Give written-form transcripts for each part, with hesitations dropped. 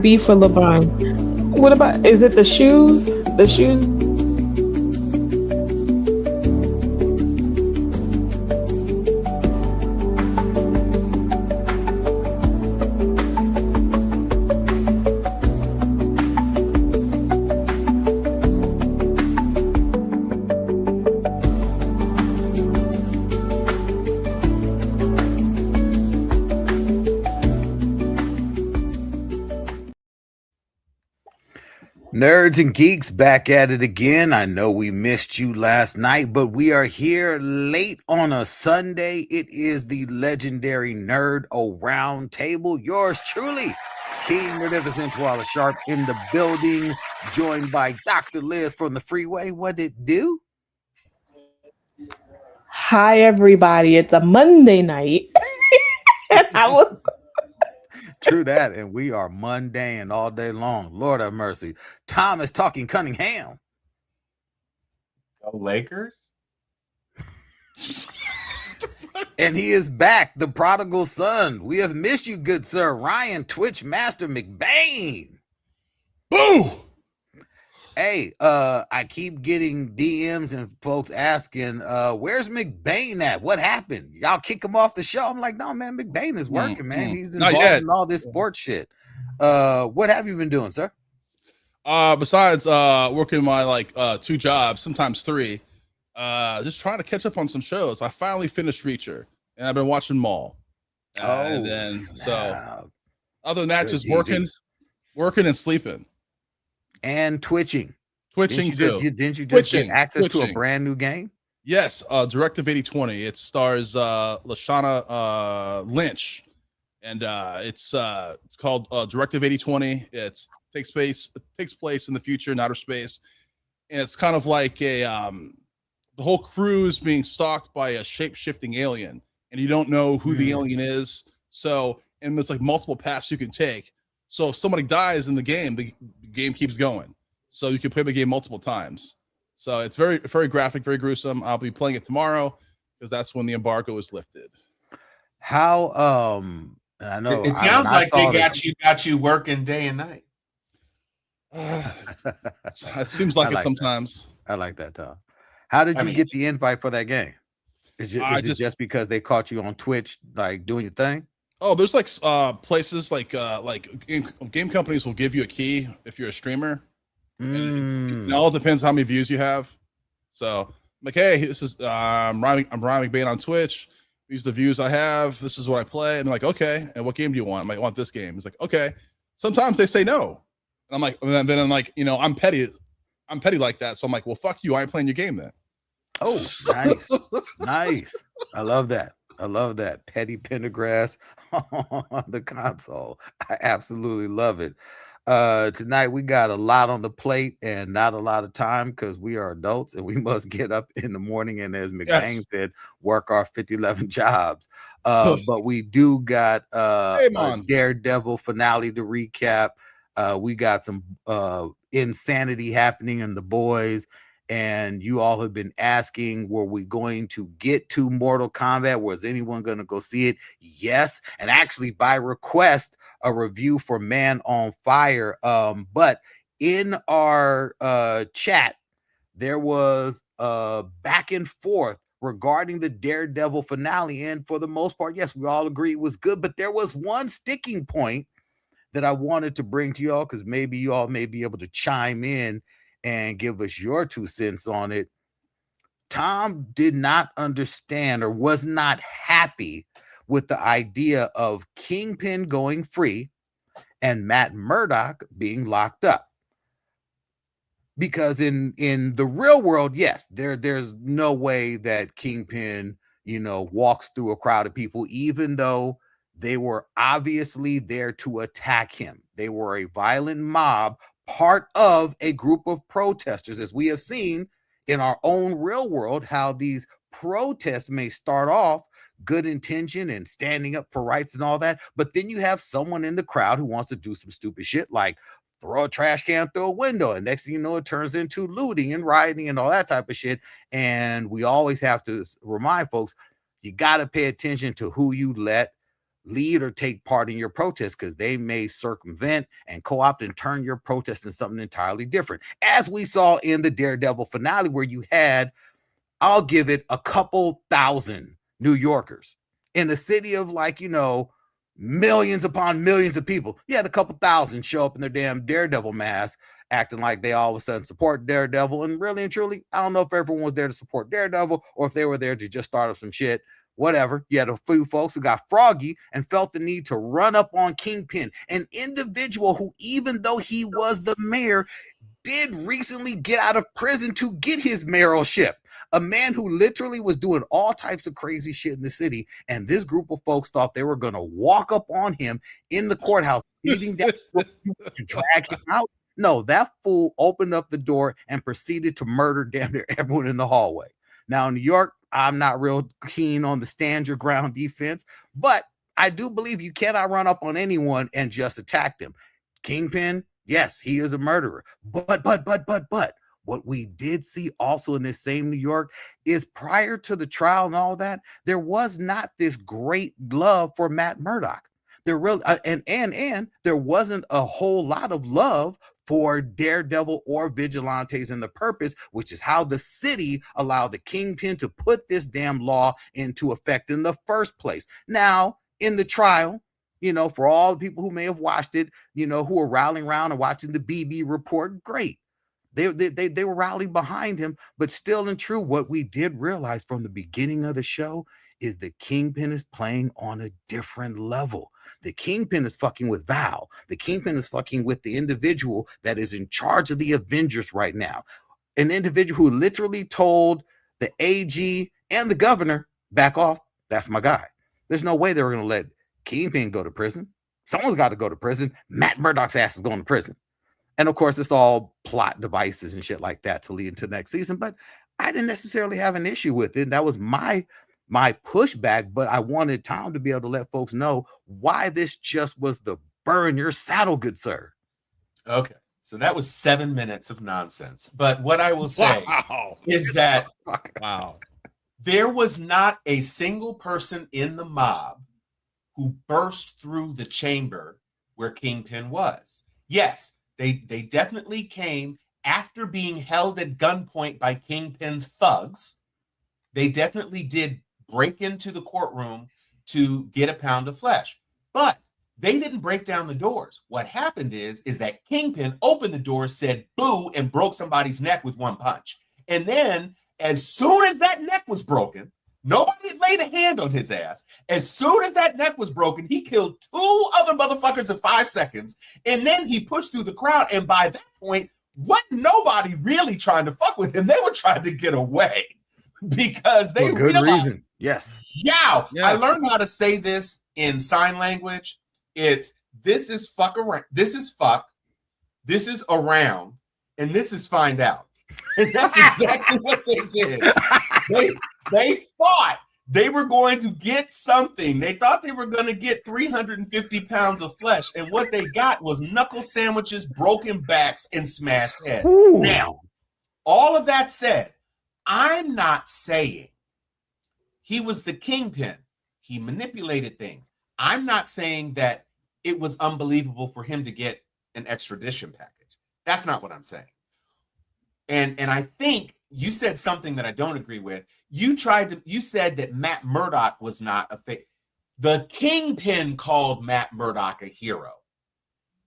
B for LeBron. What about, is it the shoes? The shoes? Nerds and geeks back at it again. I know we missed you last night, but we are here late on a Sunday. It is the legendary Nerd-O-Roundtable. Yours truly, King Magnificent Wallace Sharp in the building, joined by Dr. Liz from the freeway. What it do? Hi, everybody. It's a Monday night. I was True that, and we are mundane all day long. Lord have mercy. Tom is talking Cunningham. Go Lakers? And he is back, the prodigal son. We have missed you, good sir. Ryan Twitch Master McBain. Boo! Hey, I keep getting DMs and folks asking, where's McBain at? What happened? Y'all kick him off the show? I'm like, no, man, McBain is working, man. He's involved in all this sports shit. What have you been doing, sir? Besides working my two jobs, sometimes three, just trying to catch up on some shows. I finally finished Reacher, and I've been watching Maul. And then so other than that, just working and sleeping. And twitching. Didn't you just get access to a brand new game? Yes, Directive 8020. It stars Lashana Lynch, and it's called Directive 8020. It takes place in the future in outer space, and it's kind of like a the whole crew is being stalked by a shape-shifting alien, and you don't know who the alien is. So, and there's like multiple paths you can take. So if somebody dies in the game keeps going. So you can play the game multiple times. So it's very, very graphic, very gruesome. I'll be playing it tomorrow because that's when the embargo is lifted. How and I know it sounds like they got you working day and night. It seems like it sometimes. I like that, Tom. How did you get the invite for that game? Is it just because they caught you on Twitch, like doing your thing? Oh, there's like places like game companies will give you a key if you're a streamer. It all depends how many views you have. So, like, hey, this is I'm Ryan McBain on Twitch. These are the views I have. This is what I play. And they're like, okay, and what game do you want? I'm like, I want this game. It's like, okay. Sometimes they say no. And I'm like, and then I'm like, I'm petty like that. So I'm like, well, fuck you. I ain't playing your game then. Oh, nice. Nice. I love that. Petty Pendergrass on the console. I absolutely love it. Tonight we got a lot on the plate and not a lot of time because we are adults and we must get up in the morning and, as McBain said, work our 50-11 jobs. But we do got a Daredevil finale to recap. We got some insanity happening in The Boys. And you all have been asking, were we going to get to Mortal Kombat? Was anyone going to go see it? Yes. And actually, by request, a review for Man on Fire. But in our chat, there was back and forth regarding the Daredevil finale. And for the most part, yes, we all agree it was good. But there was one sticking point that I wanted to bring to y'all because maybe you all may be able to chime in and give us your 2 cents on it. Tom did not understand or was not happy with the idea of Kingpin going free and Matt Murdock being locked up. Because in the real world, yes, there's no way that Kingpin, walks through a crowd of people, even though they were obviously there to attack him. They were a violent mob, part of a group of protesters, as we have seen in our own real world, how these protests may start off good intention and standing up for rights and all that, but then you have someone in the crowd who wants to do some stupid shit like throw a trash can through a window, and next thing you know, it turns into looting and rioting and all that type of shit. And we always have to remind folks, you got to pay attention to who you let lead or take part in your protest, because they may circumvent and co-opt and turn your protest into something entirely different, as we saw in the Daredevil finale, where you had, I'll give it, a couple thousand New Yorkers in a city of, like, millions upon millions of people. You had a couple thousand show up in their damn Daredevil mask, acting like they all of a sudden support Daredevil. And really and truly, I don't know if everyone was there to support Daredevil or if they were there to just start up some shit. Whatever. You had a few folks who got froggy and felt the need to run up on Kingpin, an individual who, even though he was the mayor, did recently get out of prison to get his mayoralship. A man who literally was doing all types of crazy shit in the city, and this group of folks thought they were going to walk up on him in the courthouse, beating down to drag him out. No, that fool opened up the door and proceeded to murder damn near everyone in the hallway. Now, in New York, I'm not real keen on the stand your ground defense, but I do believe you cannot run up on anyone and just attack them. Kingpin, yes, he is a murderer, but what we did see also in this same New York is, prior to the trial and all that, there was not this great love for Matt Murdock. There really and there wasn't a whole lot of love for Daredevil or vigilantes in the purpose, which is how the city allowed the Kingpin to put this damn law into effect in the first place. Now, in the trial, for all the people who may have watched it, who are rallying around and watching the BB report, great. They were rallying behind him, but still and true, what we did realize from the beginning of the show is the Kingpin is playing on a different level. The Kingpin is fucking with Val. The Kingpin is fucking with the individual that is in charge of the Avengers right now. An individual who literally told the AG and the governor, back off, that's my guy. There's no way they were going to let Kingpin go to prison. Someone's got to go to prison. Matt Murdock's ass is going to prison. And of course, it's all plot devices and shit like that to lead into next season. But I didn't necessarily have an issue with it. That was my pushback. But I wanted Tom to be able to let folks know why this just was the burn your saddle, good sir. Okay. So that was 7 minutes of nonsense. But what I will say is that there was not a single person in the mob who burst through the chamber where Kingpin was. Yes, they definitely came after being held at gunpoint by Kingpin's thugs. They definitely did break into the courtroom to get a pound of flesh. But they didn't break down the doors. What happened is that Kingpin opened the door, said boo, and broke somebody's neck with one punch. And then, as soon as that neck was broken, nobody laid a hand on his ass. As soon as that neck was broken, he killed 2 other motherfuckers in 5 seconds. And then he pushed through the crowd. And by that point, wasn't nobody really trying to fuck with him. They were trying to get away because they for good realized, reason. Yes. Yeah. I learned how to say this in sign language. It's this is fuck around. This is fuck. This is around. And this is find out. And that's exactly what they did. They thought they were going to get something. They thought they were going to get 350 pounds of flesh. And what they got was knuckle sandwiches, broken backs, and smashed heads. Ooh. Now, all of that said, I'm not saying he was the Kingpin. He manipulated things. I'm not saying that it was unbelievable for him to get an extradition package. That's not what I'm saying. And I think you said something that I don't agree with. You said that Matt Murdock was not a fake. The Kingpin called Matt Murdock a hero.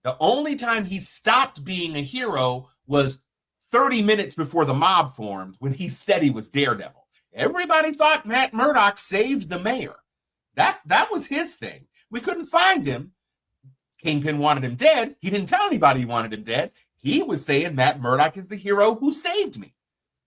The only time he stopped being a hero was 30 minutes before the mob formed, when he said he was Daredevil. Everybody thought Matt Murdock saved the mayor. That was his thing. We couldn't find him. Kingpin wanted him dead. He didn't tell anybody he wanted him dead. He was saying Matt Murdock is the hero who saved me,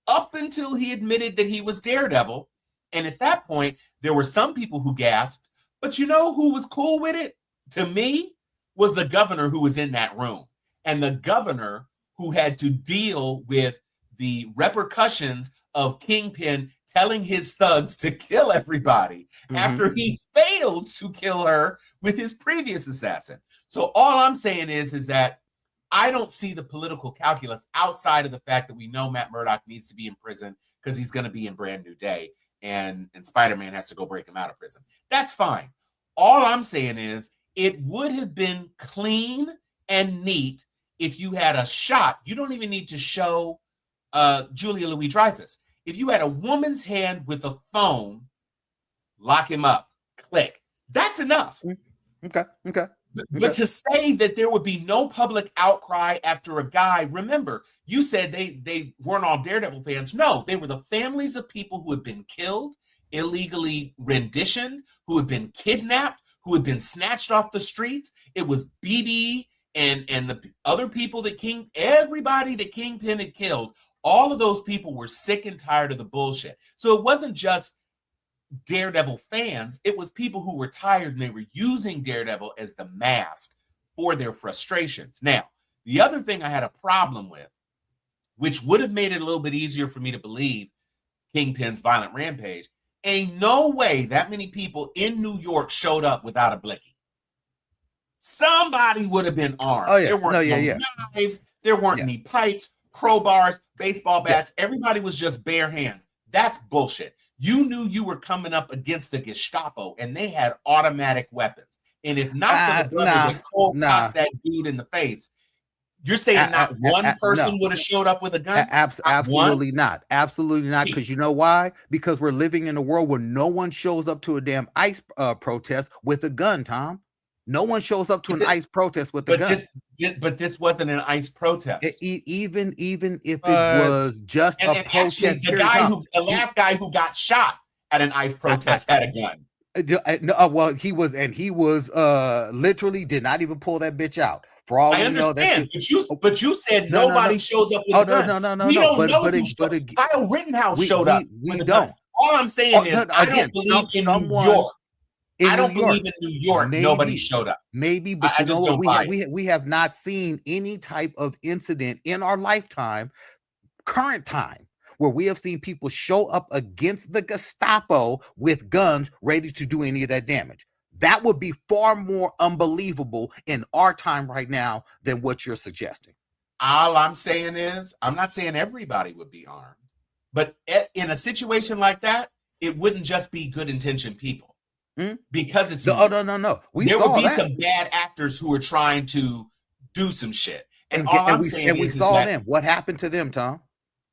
up until he admitted that he was Daredevil. And at that point, there were some people who gasped. But you know who was cool with it? To me, was the governor who was in that room. And the governor who had to deal with the repercussions of Kingpin telling his thugs to kill everybody after he failed to kill her with his previous assassin. So all I'm saying is that I don't see the political calculus outside of the fact that we know Matt Murdock needs to be in prison because he's going to be in Brand New Day, and Spider-Man has to go break him out of prison. That's fine. All I'm saying is it would have been clean and neat if you had a shot. You don't even need to show Julia Louis-Dreyfus. If you had a woman's hand with a phone, lock him up, click. That's enough. Okay. But to say that there would be no public outcry after a guy, remember, you said they weren't all Daredevil fans. No, they were the families of people who had been killed, illegally renditioned, who had been kidnapped, who had been snatched off the streets. It was BB and the other people that everybody that Kingpin had killed. All of those people were sick and tired of the bullshit. So it wasn't just Daredevil fans, it was people who were tired and they were using Daredevil as the mask for their frustrations. Now, the other thing I had a problem with, which would have made it a little bit easier for me to believe Kingpin's violent rampage, ain't no way that many people in New York showed up without a blicky. Somebody would have been armed. Oh, yeah. There weren't no knives, there weren't any pipes, crowbars, baseball bats. Everybody was just bare hands. That's bullshit. You knew you were coming up against the Gestapo, and they had automatic weapons. And if not for the brother that cold cocked that dude in the face, you're saying not one person would have showed up with a gun? Absolutely not. Absolutely not. Because you know why? Because we're living in a world where no one shows up to a damn ICE protest with a gun, Tom. No one shows up to an ICE protest with a gun. But this wasn't an ICE protest. Even if it was just a protest. Actually, the last guy who got shot at an ICE protest had a gun. Well, he was literally did not even pull that bitch out. For all I understand, but you said nobody shows up with a gun. No. We don't know who Kyle Rittenhouse showed up. We don't. All I'm saying is I don't believe in New York. I don't believe in New York. Nobody showed up. Maybe, but you know what? We have not seen any type of incident in our lifetime, current time, where we have seen people show up against the Gestapo with guns ready to do any of that damage. That would be far more unbelievable in our time right now than what you're suggesting. All I'm saying is, I'm not saying everybody would be armed, but in a situation like that, it wouldn't just be good intentioned people. Because it's no. There would be some bad actors who are trying to do some shit, and we saw them. What happened to them, Tom?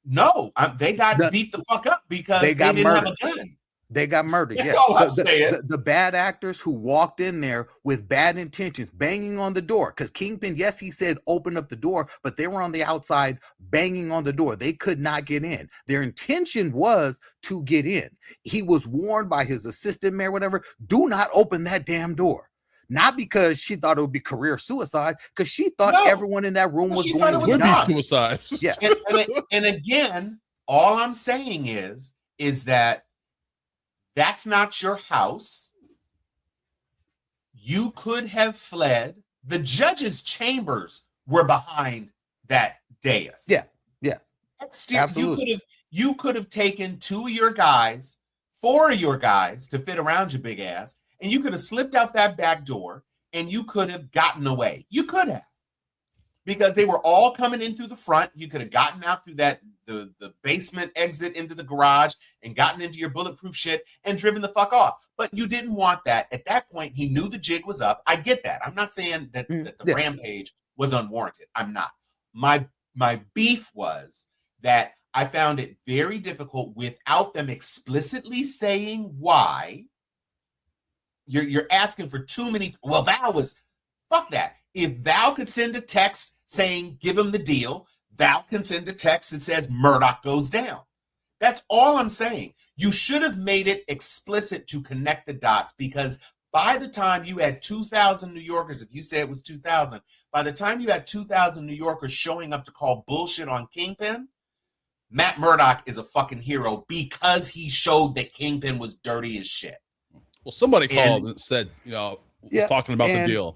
No, they got beat the fuck up because they didn't have a gun. They got murdered. That's all I'm saying. The bad actors who walked in there with bad intentions, banging on the door. Because Kingpin, yes, he said open up the door, but they were on the outside banging on the door. They could not get in. Their intention was to get in. He was warned by his assistant mayor, whatever, do not open that damn door. Not because she thought it would be career suicide, because she thought everyone in that room was going to die. Suicide. Yeah. And again, all I'm saying is that that's not your house. You could have fled. The judge's chambers were behind that dais. Yeah. Absolutely. You could have taken 4 of your guys to fit around your big ass, and you could have slipped out that back door, and you could have gotten away. You could have. Because they were all coming in through the front. You could have gotten out through the basement exit into the garage and gotten into your bulletproof shit and driven the fuck off. But you didn't want that. At that point, he knew the jig was up. I get that. I'm not saying that the rampage was unwarranted. I'm not. My beef was that I found it very difficult without them explicitly saying why. You're asking for too many. Well, Val was, fuck that. If Val could send a text saying, give him the deal, Val can send a text that says Murdoch goes down. That's all I'm saying. You should have made it explicit to connect the dots, because by the time you had 2,000 New Yorkers, if you say it was 2,000, by the time you had 2,000 New Yorkers showing up to call bullshit on Kingpin, Matt Murdock is a fucking hero because he showed that Kingpin was dirty as shit. Well, somebody called and said, talking about the deal.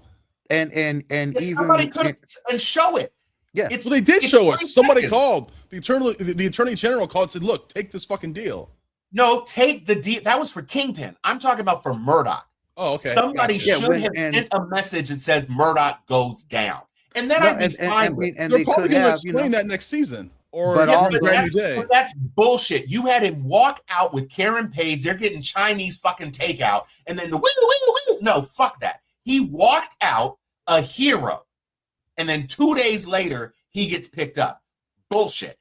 And even somebody could and show it. Yeah. Well, they did show us. Somebody called. The attorney general called and said, look, take this fucking deal. No, take the deal. That was for Kingpin. I'm talking about for Murdoch. Oh, okay. Somebody should have sent a message that says Murdoch goes down. And then I'd be fine with it. They're probably going to explain that next season. But that's bullshit. You had him walk out with Karen Page. They're getting Chinese fucking takeout. And then the wiggle, No, fuck that. He walked out a hero, and then 2 days later, he gets picked up. Bullshit.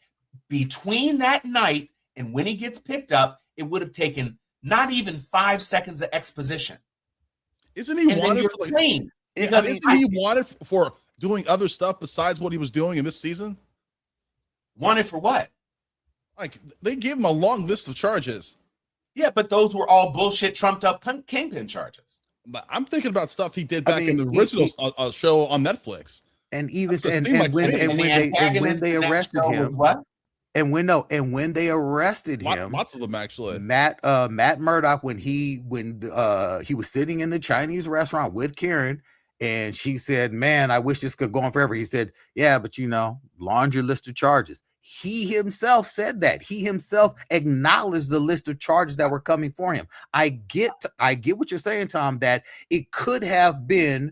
Between that night and when he gets picked up, it would have taken not even 5 seconds of exposition. Isn't he And then wanted you're for like, clean. Because isn't he wanted for doing other stuff besides what he was doing in this season? wanted for what? Like, they gave him a long list of charges. Yeah, but those were all bullshit, trumped up kingpin charges. But I'm thinking about stuff he did back in the original show on Netflix. And even That's what it and, seemed and, like to when, me. and when they arrested him, What? and when they arrested him, Lots of them actually. Matt Murdock, when he was sitting in the Chinese restaurant with Karen, and she said, "Man, I wish this could go on forever." He said, "Yeah, but laundry list of charges." He himself said that. He himself acknowledged the list of charges that were coming for him. I get what you're saying, Tom, that it could have been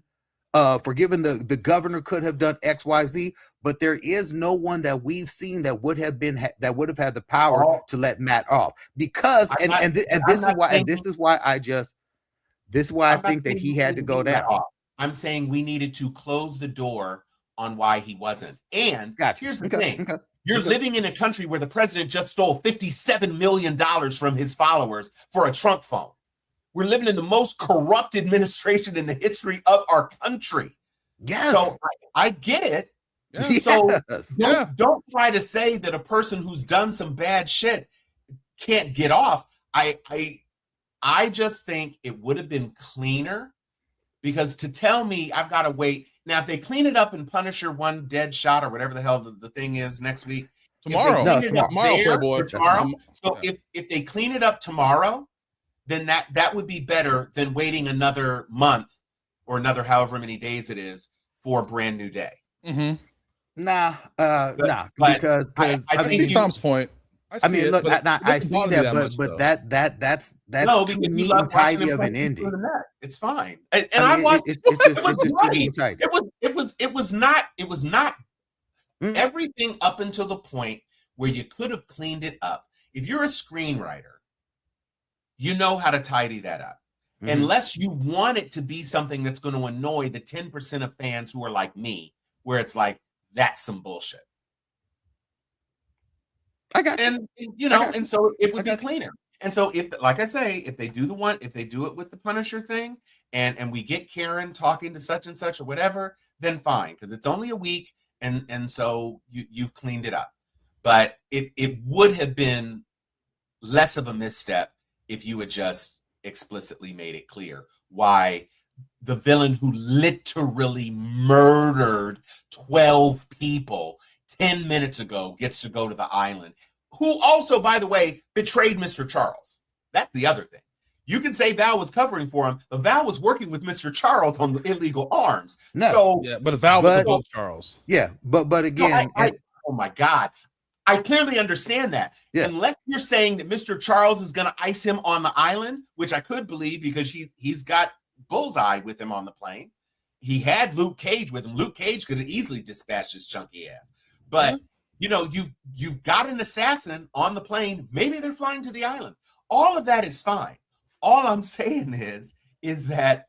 forgiven. The governor could have done XYZ, but there is no one that we've seen that would have had the power to let Matt off, because this is why I think that he had to go down. I'm saying we needed to close the door on why he wasn't. And here's the thing. You're living in a country where the president just stole $57 million from his followers for a Trump phone. We're living in the most corrupt administration in the history of our country. Yes. So I get it. Yeah. So don't try to say that a person who's done some bad shit can't get off. I just think it would have been cleaner, because to tell me I've got to wait. Now, if they clean it up in Punisher One Dead Shot or whatever the hell the thing is next week. Tomorrow. So if they clean it up tomorrow, then that would be better than waiting another month or another however many days it is for a brand new day. Mm-hmm. Because I see Tom's point. I see that, but that's too neat and tidy of an ending. It's fine, and I watched. It was not everything up until the point where you could have cleaned it up. If you're a screenwriter, you know how to tidy that up. Mm-hmm. Unless you want it to be something that's going to annoy the 10% of fans who are like me, where it's like, that's some bullshit. I got you. And and so it would be cleaner. And so if, like I say, if they do it with the Punisher thing, and we get Karen talking to such and such or whatever, then fine, because it's only a week, and so you've cleaned it up. But it would have been less of a misstep if you had just explicitly made it clear why the villain who literally murdered 12 people 10 minutes ago gets to go to the island, who also, by the way, betrayed Mr. Charles. That's the other thing. You can say Val was covering for him, but Val was working with Mr. Charles on the illegal arms. But Val was above Charles. Yeah, but again, oh my God. I clearly understand that. Yeah. Unless you're saying that Mr. Charles is going to ice him on the island, which I could believe because he's got Bullseye with him on the plane. He had Luke Cage with him. Luke Cage could have easily dispatched his chunky ass. But, you've got an assassin on the plane. Maybe they're flying to the island. All of that is fine. All I'm saying is that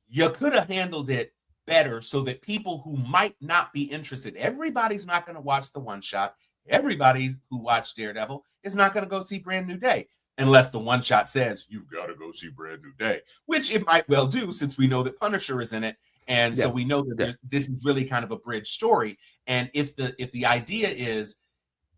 you could have handled it better so that people who might not be interested, everybody's not going to watch the one shot. Everybody who watched Daredevil is not going to go see Brand New Day unless the one shot says you've got to go see Brand New Day, which it might well do since we know that Punisher is in it. And so we know that this is really kind of a bridge story. And if the idea is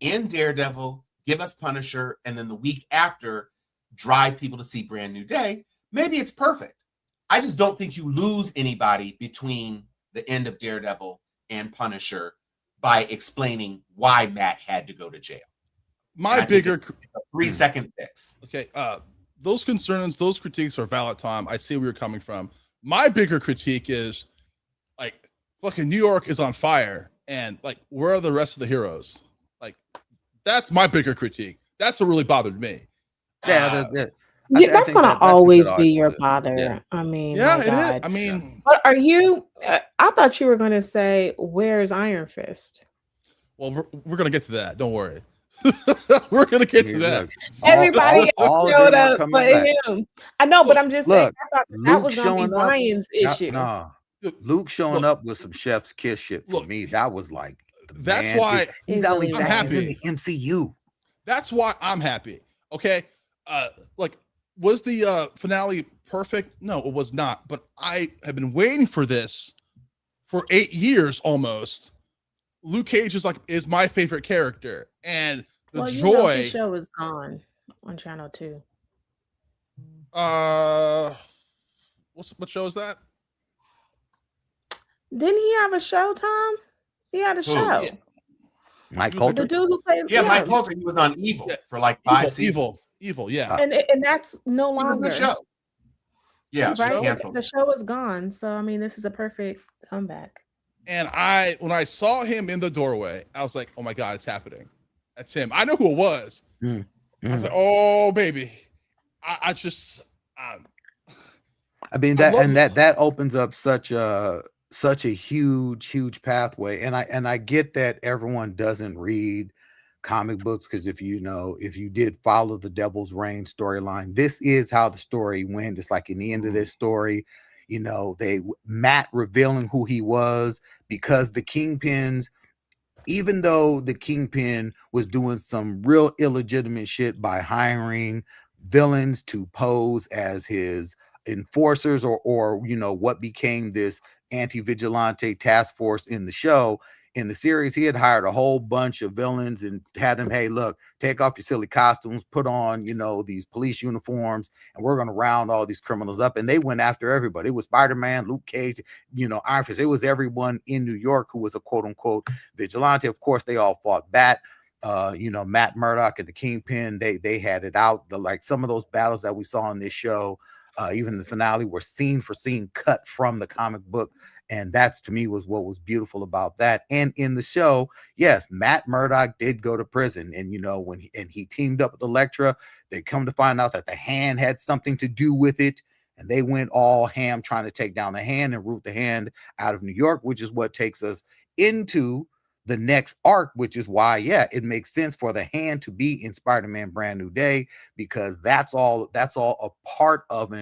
in Daredevil, give us Punisher, and then the week after drive people to see Brand New Day, maybe it's perfect. I just don't think you lose anybody between the end of Daredevil and Punisher by explaining why Matt had to go to jail. My bigger a 3-second fix. Okay, those concerns, those critiques are valid, Tom. I see where you're coming from. My bigger critique is like fucking New York is on fire, and like where are the rest of the heroes? Like that's my bigger critique. That's what really bothered me. That's going to always be your bother. Yeah. I mean, it is. I mean, but are you? I thought you were going to say, "Where's Iron Fist?" Well, we're going to get to that. Don't worry. We're gonna get to Yeah, that. look, Everybody all of showed them are up coming but back. him. I know, but I'm just saying, Look, I thought that Luke was gonna be showing up. Ryan's issue. Nah, Look, Luke showing look, up with some chef's kiss shit for look, me. That was like the that's man. why He's It not only really I'm back, he's in happy. the MCU. That's why I'm happy. Okay. Like, was the finale perfect? No, it was not. But I have been waiting for this for 8 years almost. Luke Cage is my favorite character, and the Well, you know his joy. show is gone on Channel 2. What show is that? Didn't he have a show, Tom? He had a Who? show. Yeah. Mike He was The Coulter. dude who played Yeah, Mike Coulter, he was on Evil Yeah. for like 5 seasons. Evil. Yeah. and that's no It was a longer good show. Yeah, Good she show. canceled. The show is gone. So I mean, this is a perfect comeback. And when I saw him in the doorway, I was like, "Oh my god, it's happening! That's him." I know who it was. I was like, "Oh baby," I mean that opens up such a huge pathway, and I get that everyone doesn't read comic books, because if you did follow the Devil's Reign storyline, this is how the story went. It's like in the end of this story, Matt revealing who he was, because the Kingpins, even though the Kingpin was doing some real illegitimate shit by hiring villains to pose as his enforcers, or what became this anti-vigilante task force in the show. In the series, he had hired a whole bunch of villains and had them, hey, look, take off your silly costumes, put on, these police uniforms, and we're going to round all these criminals up. And they went after everybody. It was Spider-Man, Luke Cage, Iron Fist. It was everyone in New York who was a quote unquote vigilante. Of course, they all fought Bat. Matt Murdock and the Kingpin, they had it out. Some of those battles that we saw in this show, even the finale, were scene for scene cut from the comic book. And that's, to me, was what was beautiful about that. And in the show, yes, Matt Murdock did go to prison. And, when he teamed up with Elektra, they come to find out that the Hand had something to do with it. And they went all ham trying to take down the Hand and root the Hand out of New York, which is what takes us into the next arc, which is why, it makes sense for the Hand to be in Spider-Man Brand New Day, because that's all a part of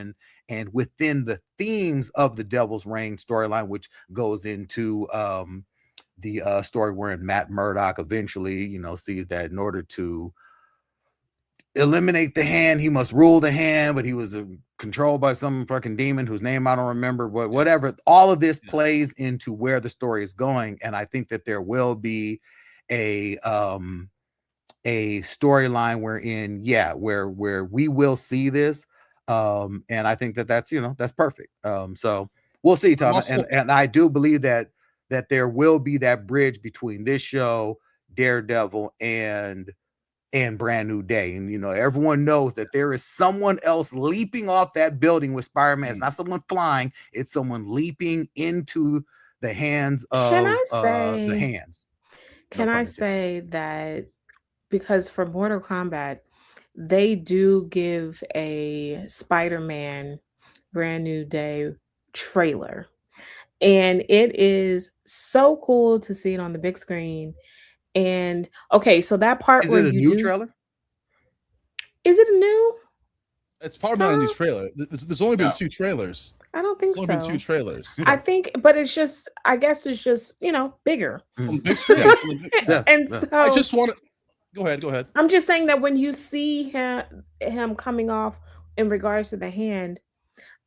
and within the themes of the Devil's Reign storyline, which goes into the story wherein Matt Murdock eventually, sees that in order to eliminate the Hand, he must rule the Hand, but he was controlled by some fucking demon whose name I don't remember, but whatever. All of this plays into where the story is going, and I think that there will be a storyline wherein, where we will see this, and I think that's perfect. So we'll see, Tom, and I do believe that there will be that bridge between this show, Daredevil, and Brand New Day. And everyone knows that there is someone else leaping off that building with Spider-Man. It's not someone flying, it's someone leaping into the hands of the Hands. Can I say that, because for Mortal Kombat, they do give a Spider-Man Brand New Day trailer. And it is so cool to see it on the big screen. And okay, so that part is where it a new trailer? Is it new? It's probably not a new trailer. There's only been 2 trailers. I don't think so. There's only been 2 trailers. I think, but it's just, I guess it's just, bigger. Big screen. And so I just want to go ahead. I'm just saying that when you see him coming off in regards to the Hand,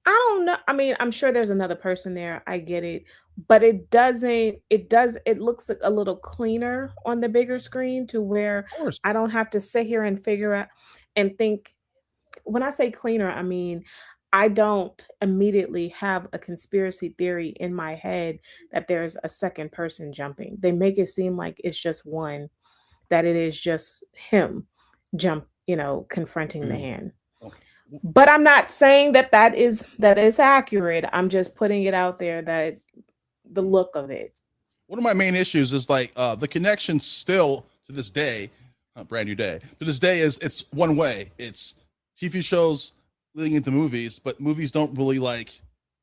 I don't know. I mean, I'm sure there's another person there. I get it. But it looks like a little cleaner on the bigger screen, to where I don't have to sit here and figure out and think. When I say cleaner, I mean, I don't immediately have a conspiracy theory in my head that there's a second person jumping. They make it seem like it's just one, that it is just him confronting the Hand. But I'm not saying that is accurate. I'm just putting it out there, that the look of it. One of my main issues is the connection still to this day, Brand New Day, to this day, is it's one way. It's TV shows leading into movies, but movies don't really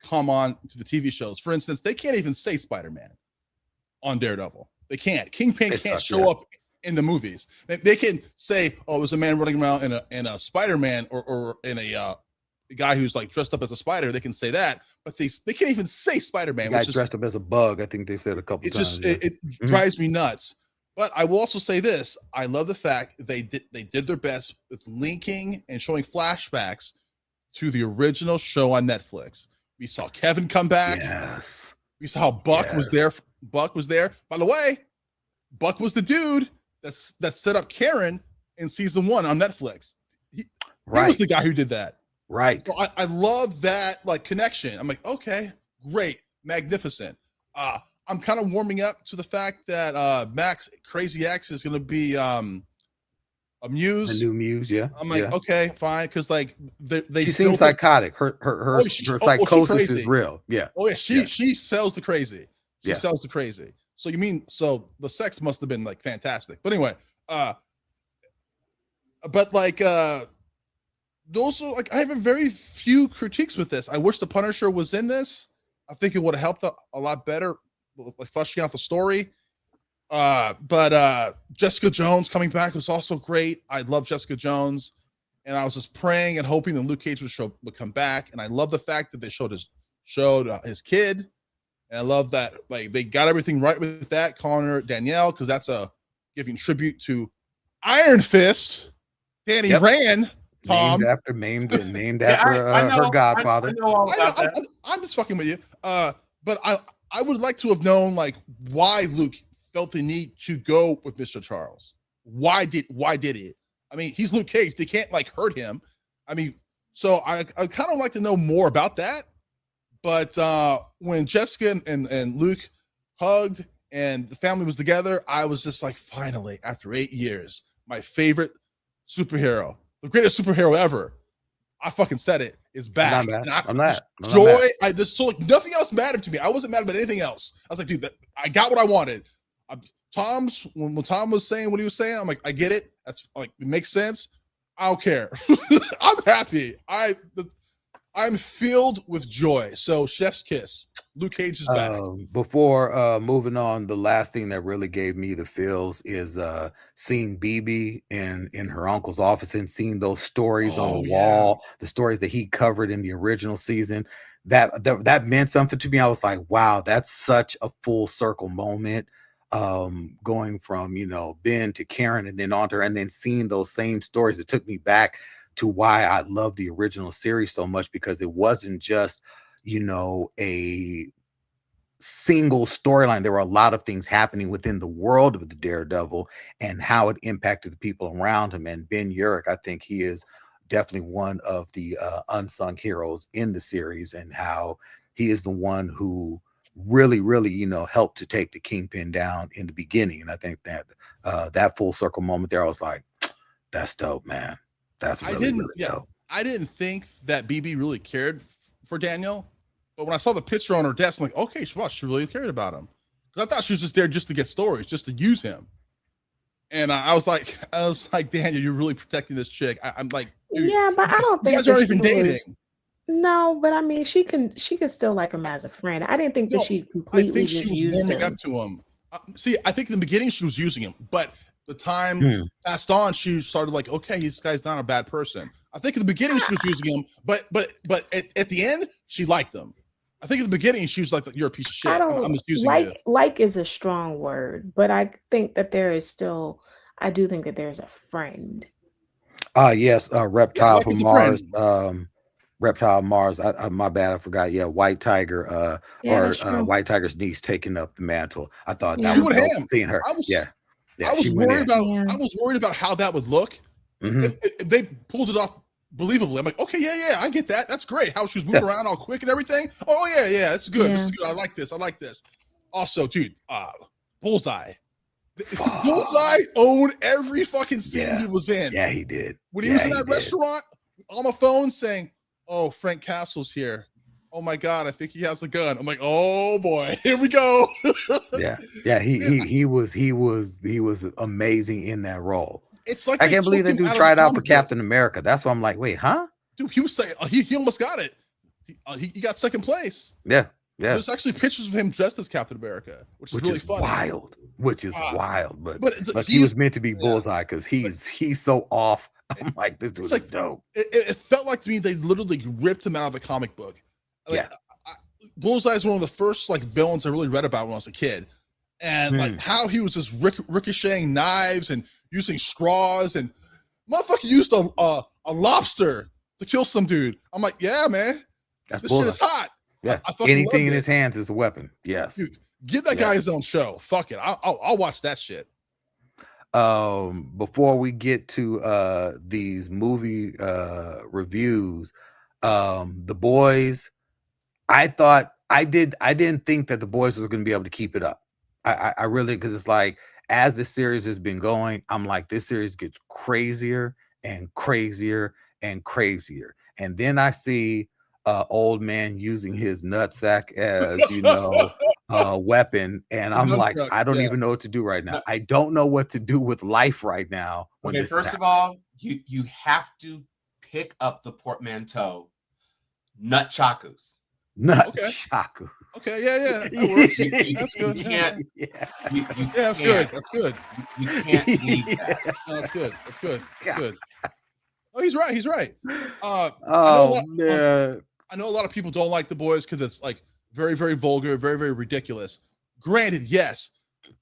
come on to the TV shows. For instance, they can't even say Spider-Man on Daredevil. They can't. Kingpin can't show up in the movies. They can say, "Oh, it was a man running around in a Spider-Man or in a guy who's like dressed up as a spider." They can say that, but they can't even say Spider-Man. The guy dressed up as a bug. I think they said a couple times. It drives me nuts. But I will also say this: I love the fact they did their best with linking and showing flashbacks to the original show on Netflix. We saw Kevin come back. Yes. We saw how Buck was there. Buck was there. By the way, Buck was the dude that set up Karen in season 1 on Netflix. He was the guy who did that. Right. So I love that like connection. I'm like, okay, great, magnificent. I'm kind of warming up to the fact that Max Crazy X is going to be a Muse. A new Muse, yeah. I'm like, okay, fine, because like they she seems psychotic. Her psychosis is real. Yeah. Oh yeah, she sells the crazy. She sells the crazy. So you mean the sex must have been like fantastic. But anyway, but like those are like I have a very few critiques with this. I wish the Punisher was in this. I think it would have helped a lot better, like fleshing out the story. But Jessica Jones coming back was also great. I love Jessica Jones, and I was just praying and hoping that Luke Cage would come back. And I love the fact that they showed his kid, and I love that like they got everything right with that, calling her Danielle, because that's giving tribute to Iron Fist, Danny Rand. Tom, named after her godfather. I know all about that. I'm just fucking with you. But I would like to have known like why Luke felt the need to go with Mr. Charles. Why did it? I mean, he's Luke Cage. They can't like hurt him. I mean, so I kind of like to know more about that. But when Jessica and Luke hugged and the family was together, I was just like, finally, after 8 years, my favorite superhero, the greatest superhero ever, I fucking said it, is back. I'm not. Joy. I just saw like nothing else mattered to me. I wasn't mad about anything else. I was like, dude, I got what I wanted. When Tom was saying what he was saying, I'm like, I get it. That's like it makes sense. I don't care. I'm happy. I'm filled with joy. So chef's kiss. Luke Cage is back. Before moving on, the last thing that really gave me the feels is seeing BB in her uncle's office and seeing those stories on the wall, the stories that he covered in the original season. That meant something to me. I was like, wow, that's such a full circle moment. Going from Ben to Karen and then on to her, and then seeing those same stories. It took me back to why I love the original series so much, because it wasn't just a single storyline. There were a lot of things happening within the world of the Daredevil and how it impacted the people around him. And Ben Urich, I think he is definitely one of the unsung heroes in the series, and how he is the one who really helped to take the Kingpin down in the beginning. And I think that that full circle moment there, I was like, that's dope, man. That's really dope. I didn't think that BB really cared for Daniel, but when I saw the picture on her desk, I'm like, okay, she really cared about him. Because I thought she was just there just to get stories, just to use him. And I was like, Daniel, you're really protecting this chick. I'm like, dude, yeah, but I don't think you guys aren't even dating. No, but I mean, she can still like him as a friend. I didn't think that she completely I think she was warming up to him. See, I think in the beginting she was using him, but the time passed on, she started like, okay, this guy's not a bad person. I think in the beginning she was using him, but at the end she liked him. I think at the beginning she was like, you're a piece of shit. I'm just using you. Like is a strong word, but I think that there is still. I do think that there's a friend. Yes, Reptile from Mars. Reptile Mars. My bad, I forgot. Yeah, White Tiger. White Tiger's niece taking up the mantle. I thought that was dope, seeing her. I was worried about how that would look. If they pulled it off believably. I'm like, okay, yeah, I get that. That's great. How she was moving around all quick and everything. Oh yeah, it's good. This is good. I like this. Also, dude, Bullseye. Bullseye owned every fucking scene he was in. Yeah, he did. When he was in that restaurant on the phone saying, "Oh, Frank Castle's here. Oh my God, I think he has a gun." I'm like, "Oh boy, here we go." He was amazing in that role. It's like I can't believe that dude tried out for Captain America. That's why I'm like, wait, huh? Dude, he was saying he almost got it. He got second place. Yeah. Yeah. There's actually pictures of him dressed as Captain America, which is really funny. Wild. Which is wild, but he was meant to be Bullseye because he's so off. I'm like, this dude is dope. It felt like to me they literally ripped him out of a comic book. Like, Bullseye is one of the first like villains I really read about when I was a kid, and like how he was just ricocheting knives and using straws, and motherfucker used a lobster to kill some dude. I'm like, yeah, man, this shit is hot. Yeah, anything in his hands is a weapon. Yes, dude, give that guy his own show. Fuck it, I'll watch that shit. Before we get to these movie reviews, The Boys, I didn't think that The Boys was going to be able to keep it up. I really, because it's like, as the series has been going, I'm like, this series gets crazier and crazier and crazier. And then I see old man using his nutsack as, weapon. And I'm like, I don't even know what to do right now. I don't know what to do with life right now. Okay, first of all, you have to pick up the portmanteau, nutchakus. Nutchakus. Okay, yeah, that works. That's good. That's good. That's good. You can't leave that. No, that's good. That's good. That's good. Oh, he's right. He's right. Man. I know a lot of people don't like The Boys because it's like very, very vulgar, very, very ridiculous. Granted, yes.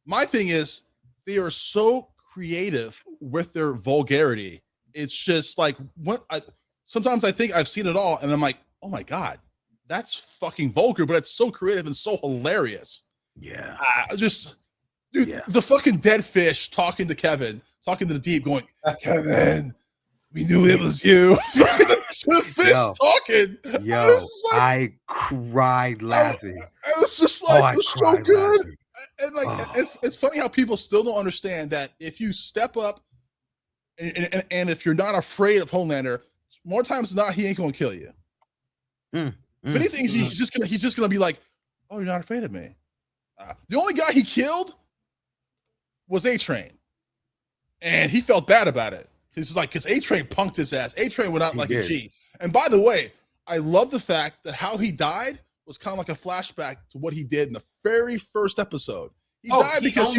My thing is they are so creative with their vulgarity. It's just like sometimes I think I've seen it all, and I'm like, oh my God, that's fucking vulgar, but it's so creative and so hilarious. Yeah. The fucking dead fish talking to the deep, going, Kevin, we knew it was you. The fish talking. I cried laughing. It was just like, it was so good. Laughing. And like, it's funny how people still don't understand that if you step up and if you're not afraid of Homelander, more times than not, he ain't gonna kill you. If anything, he's just gonna be like, oh, you're not afraid of me. The only guy he killed was A-Train, and he felt bad about it. He's like, because A-Train punked his ass. A-Train went out like a G. And by the way, I love the fact that how he died was kind of like a flashback to what he did in the very first episode. He died because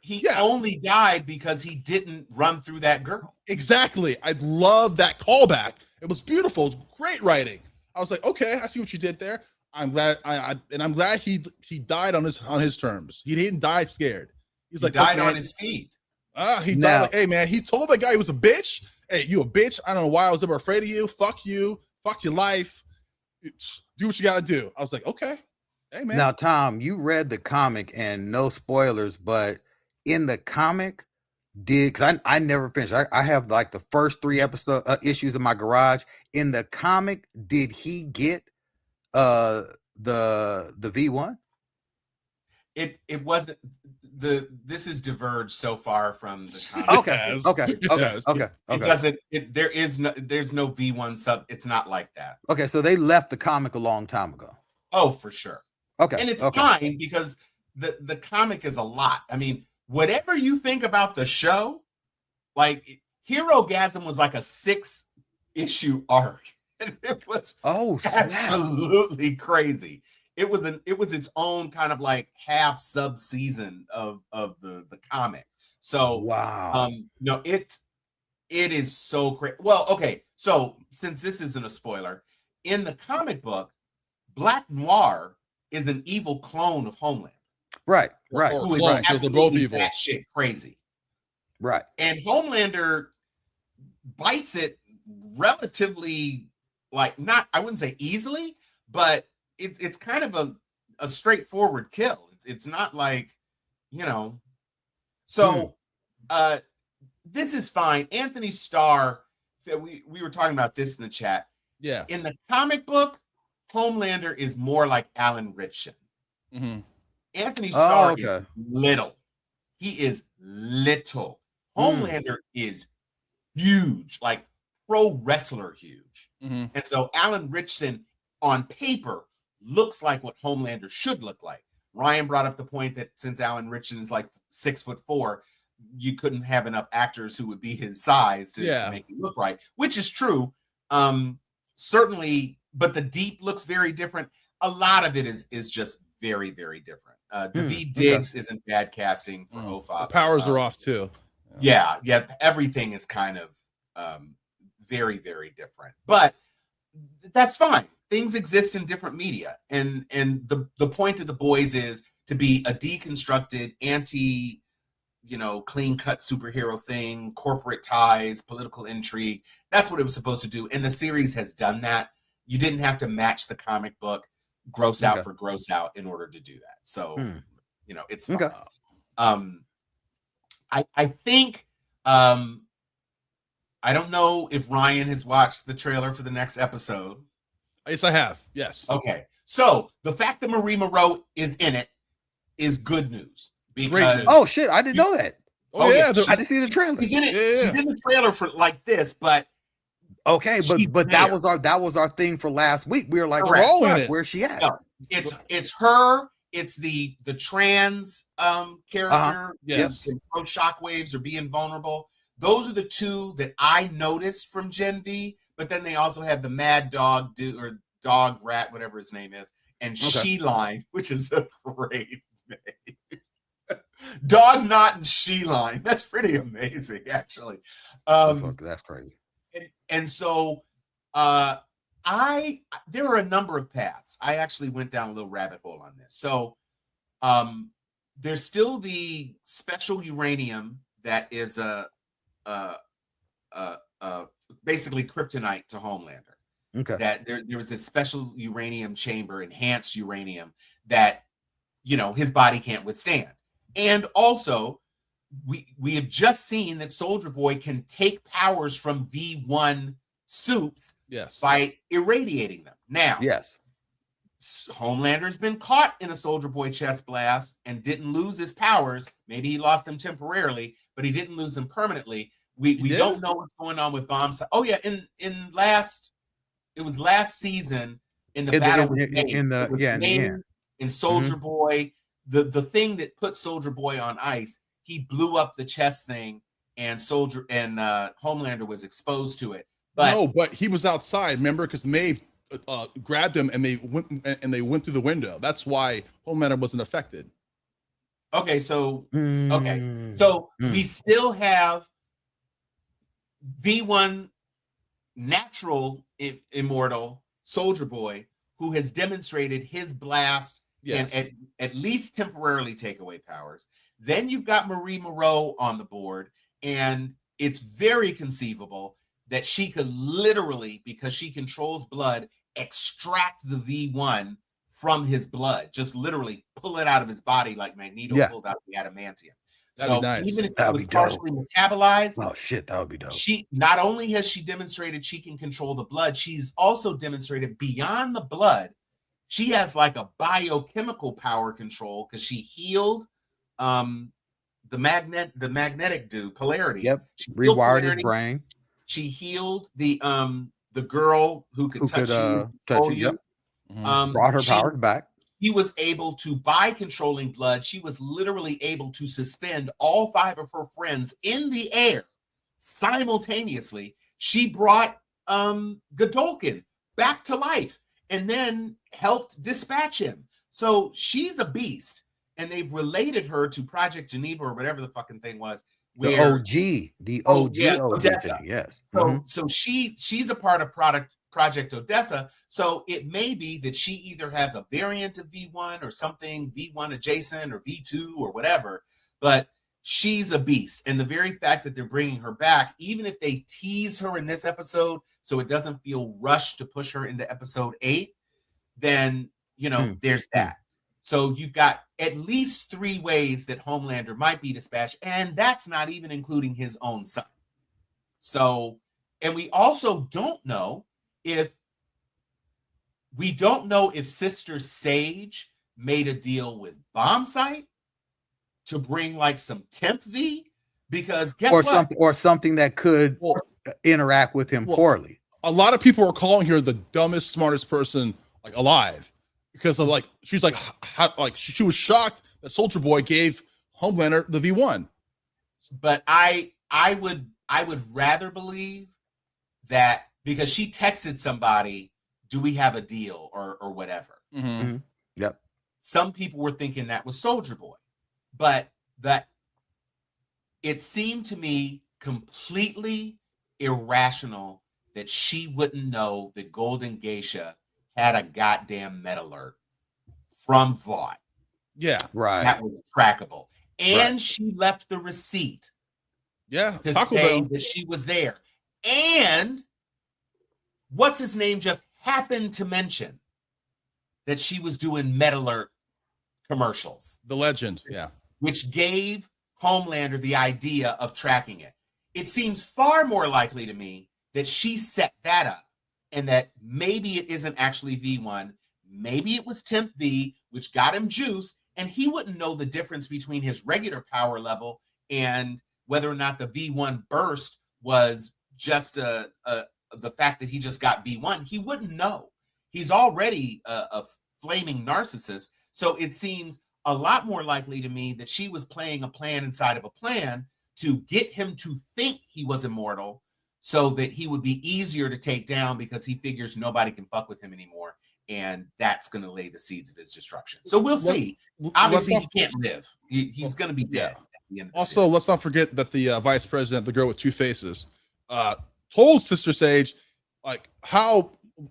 he only died because he didn't run through that girl. Exactly. I love that callback. It was beautiful. It was great writing. I was like, okay, I see what you did there. I'm glad. I'm glad he died on his terms. He didn't die scared. He died on his feet. He died like, hey man, he told that guy he was a bitch. Hey, you a bitch. I don't know why I was ever afraid of you. Fuck you. Fuck your life. Do what you gotta do. I was like, okay. Hey man. Now, Tom, you read the comic, and no spoilers, but in the comic, because I never finished. I have like the first 3 issues in my garage. In the comic, did he get the V1? It wasn't this is diverged so far from the comic. Okay. It doesn't. There's no V1 sub. It's not like that. Okay, so they left the comic a long time ago. Oh, for sure. Okay, and it's fine because the comic is a lot. I mean, whatever you think about the show, like Hero-gasm was like a 6-issue arc. And it was absolutely crazy. It was its own kind of like half sub season of the comic. So wow. It is so crazy. Well, okay. So since this isn't a spoiler, in the comic book, Black Noir is an evil clone of Homelander. Right. Who is absolutely that shit crazy. Right. And Homelander bites it relatively, like, not, I wouldn't say easily, but it's kind of a straightforward kill. It's not like, So this is fine. Anthony Starr, we were talking about this in the chat. Yeah. In the comic book, Homelander is more like Alan Ritchson. Mm-hmm. Anthony Starr is little. He is little. Homelander is huge, like pro wrestler huge. Mm-hmm. And so Alan Ritchson on paper looks like what Homelander should look like. Ryan brought up the point that since Alan Ritchson is like 6'4", you couldn't have enough actors who would be his size to make it look right, which is true. Certainly, but the Deep looks very different. a lot of it is just very, very different. Daveed okay. Diggs isn't bad casting for The Ofather. powers are off too. Yeah, everything is kind of very, very different. But that's fine. Things exist in different media, and the point of The Boys is to be a deconstructed, anti, clean cut superhero thing, corporate ties, political intrigue. That's what it was supposed to do, and the series has done that. You didn't have to match the comic book gross out for gross out in order to do that. So, it's fine. Okay. I think I don't know if Ryan has watched the trailer for the next episode. Yes, I have. Yes. Okay. So the fact that Marie Moreau is in it is good news. Because oh shit, I didn't know that. Oh yeah, I didn't see the trailer. She's in it. Yeah. She's in the trailer for like this, but okay, but that was our thing for last week. We were like, where's she at? No, it's her. It's the trans character. Yes. Can throw shockwaves or be invulnerable. Those are the two that I noticed from Gen V. But then they also have the Mad Dog dude or Dog Rat, whatever his name is, and She-Line, which is a great name. Dog Knot and She-Line. That's pretty amazing, actually. That's crazy. And so there are a number of paths. I actually went down a little rabbit hole on this. So there's still the special uranium that is basically kryptonite to Homelander. Okay. That there was this special uranium chamber, enhanced uranium, that his body can't withstand. And also, we have just seen that Soldier Boy can take powers from V1 suits by irradiating them. Now, Homelander's been caught in a Soldier Boy chest blast and didn't lose his powers. Maybe he lost them temporarily, but he didn't lose them permanently. We don't know what's going on with Bombs. Oh yeah, it was last season in the battle in Soldier Boy. The thing that put Soldier Boy on ice, he blew up the chest thing, and Homelander was exposed to it. But he was outside, remember? Because Maeve grabbed him and they went through the window. That's why Homelander wasn't affected. Okay, so we still have V1 natural immortal Soldier Boy who has demonstrated his blast and at least temporarily take away powers. Then you've got Marie Moreau on the board, and it's very conceivable that she could literally, because she controls blood, extract the V1 from his blood, just literally pull it out of his body like Magneto pulled out the adamantium. So even if it was partially metabolized, that would be dope. She not only has she demonstrated she can control the blood, she's also demonstrated beyond the blood, she has like a biochemical power control because she healed the magnetic dude, Polarity. She rewired his brain. She healed the girl who could touch you. Brought her powers back. He was able to, by controlling blood, she was literally able to suspend all 5 of her friends in the air simultaneously. She brought Godolkin back to life and then helped dispatch him. So she's a beast, and they've related her to Project Geneva or whatever the fucking thing was. The OG Odessa. Thing, yes. So she's a part of Project Odessa, so it may be that she either has a variant of V1 or something V1 adjacent or V2 or whatever, but she's a beast. And the very fact that they're bringing her back, even if they tease her in this episode so it doesn't feel rushed to push her into episode 8, then, there's that. So you've got at least 3 ways that Homelander might be dispatched, and that's not even including his own son. So, and we also don't know if Sister Sage made a deal with Bombsight to bring like some temp V, because guess what? Something that could interact with him poorly. A lot of people are calling her the dumbest, smartest person like alive, because of she's she was shocked that Soldier Boy gave Homelander the V1. But I would rather believe that, because she texted somebody, do we have a deal or whatever. Mm-hmm. Yep. Some people were thinking that was Soldier Boy, but it seemed to me completely irrational that she wouldn't know that Golden Geisha had a goddamn med alert from Vought. Yeah. Right. That was trackable. And Right. she left the receipt Yeah. to Taco say Bell. that she was there. And what's his name just happened to mention that she was doing med alert commercials. The legend. Yeah. Which gave Homelander the idea of tracking it. It seems far more likely to me that she set that up and that maybe it isn't actually V1. Maybe it was 10th V, which got him juice, and he wouldn't know the difference between his regular power level and whether or not the V1 burst was just the fact that he just got V1. He wouldn't know. He's already a flaming narcissist. So it seems a lot more likely to me that she was playing a plan inside of a plan to get him to think he was immortal so that he would be easier to take down because he figures nobody can fuck with him anymore. And that's going to lay the seeds of his destruction. So we'll see. Obviously, he can't live. He's going to be dead. At the end of the Also, series. let's not forget that the vice president, the girl with two faces, told Sister Sage like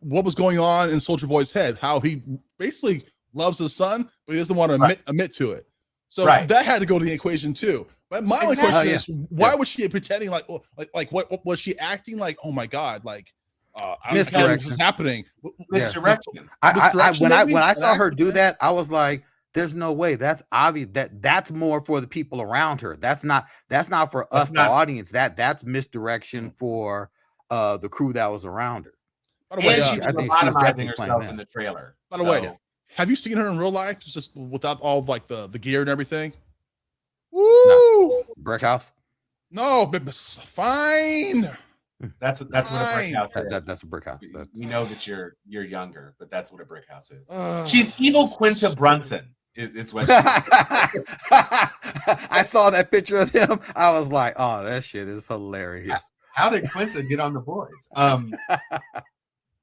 what was going on in Soldier Boy's head, how he basically loves his son, but he doesn't want to admit to it. So that had to go to the equation too. But my only question is, why was she pretending like what was she acting like? Oh my god, like I don't know this is happening. Misdirection. When I saw her do that, I was like, there's no way. That's obvious. That's more for the people around her. That's not for us, the audience. That's misdirection for the crew that was around her. By the way, and she was lobotomizing herself in the trailer. By the way, have you seen her in real life? Just without all like the gear and everything? Woo! No. Brick house? No, but fine. That's what a brick house is. That's a brick house. We know that you're younger, but that's what a brick house is. She's evil Quinta Brunson. Is what she is. I saw that picture of him. I was like, oh, that shit is hilarious. How did Quinta get on the boards?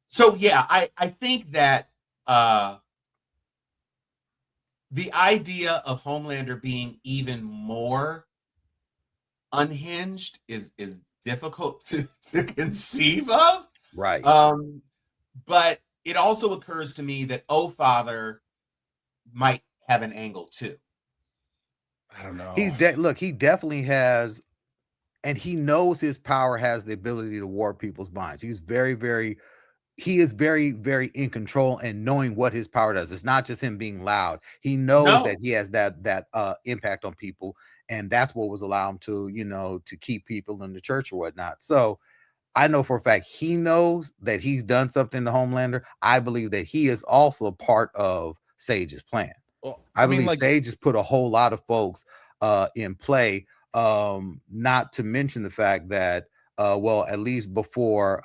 So yeah, I think that the idea of Homelander being even more unhinged is difficult to conceive of. Right. But it also occurs to me that Father might have an angle too. I don't know. Look, he definitely has, and he knows his power has the ability to warp people's minds. He's very, very in control and knowing what his power does. It's not just him being loud. He knows that he has that impact on people, and that's what was allowed him to, to keep people in the church or whatnot. So I know for a fact he knows that he's done something to Homelander. I believe that he is also part of Sage's plan. Well, I believe Sage has put a whole lot of folks in play. Not to mention the fact that at least before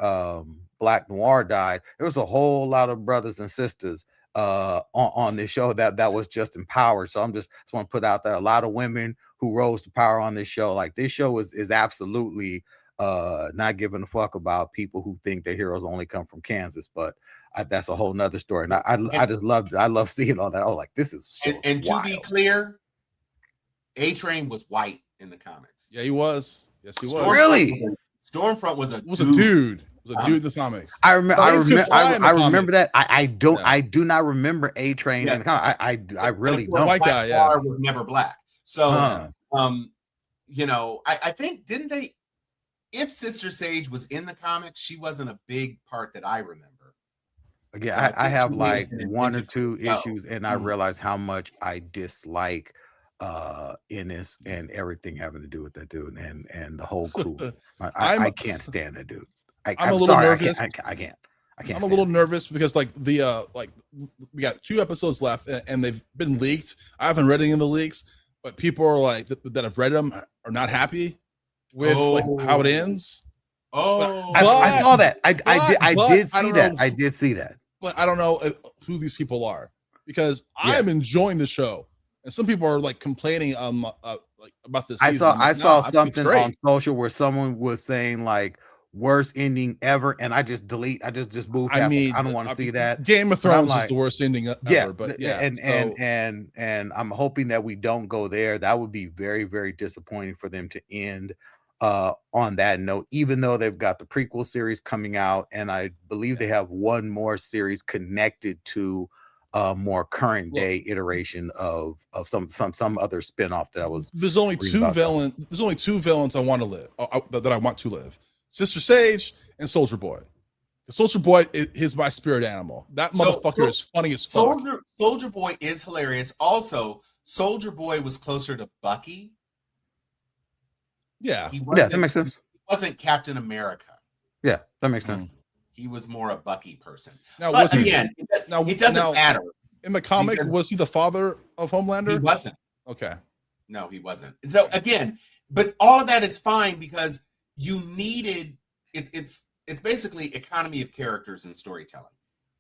Black Noir died, there was a whole lot of brothers and sisters on this show that was just empowered. So just want to put out there a lot of women who rose to power on this show. Like this show is absolutely not giving a fuck about people who think their heroes only come from Kansas, but that's a whole nother story. And I just love seeing all that. I was like, this is and to be clear, A-Train was white in the comics. Yeah, he was. Yes, he was. Really? Stormfront was a dude. It was a dude in the comics. I remember that. I do not remember A-Train in the comic. I really don't. White guy, was never black. So I think if Sister Sage was in the comics, she wasn't a big part that I remember. Again, so I have like one or two issues, and I realize how much I dislike Ennis and everything having to do with that dude and the whole crew. I can't stand that dude. I'm a little nervous. I can't. I'm a little nervous because we got 2 episodes left and they've been leaked. I haven't read any of the leaks, but people are like that have read them are not happy with how it ends. I saw that. I did see that. But I don't know who these people are because I am enjoying the show, and some people are like complaining about this. I saw something on social where someone was saying like, worst ending ever, and I just move past. I don't want to see that. Game of Thrones is the worst ending ever, yeah, but yeah, and I'm hoping that we don't go there. That would be very, very disappointing for them to end on that note, even though they've got the prequel series coming out, and I believe they have one more series connected to more current day iteration of some other spinoff that I was. There's only two villains I want to live that I want to live: Sister Sage and Soldier Boy. Soldier Boy is my spirit animal. That motherfucker is funny as fuck. Soldier Boy is hilarious. Also, Soldier Boy was closer to Bucky. Yeah, that makes sense. He wasn't Captain America. Yeah, that makes sense. He was more a Bucky person. Now, but again, it doesn't matter. In the comic, was he the father of Homelander? He wasn't. Okay. No, he wasn't. So again, but all of that is fine because you needed it's basically economy of characters in storytelling.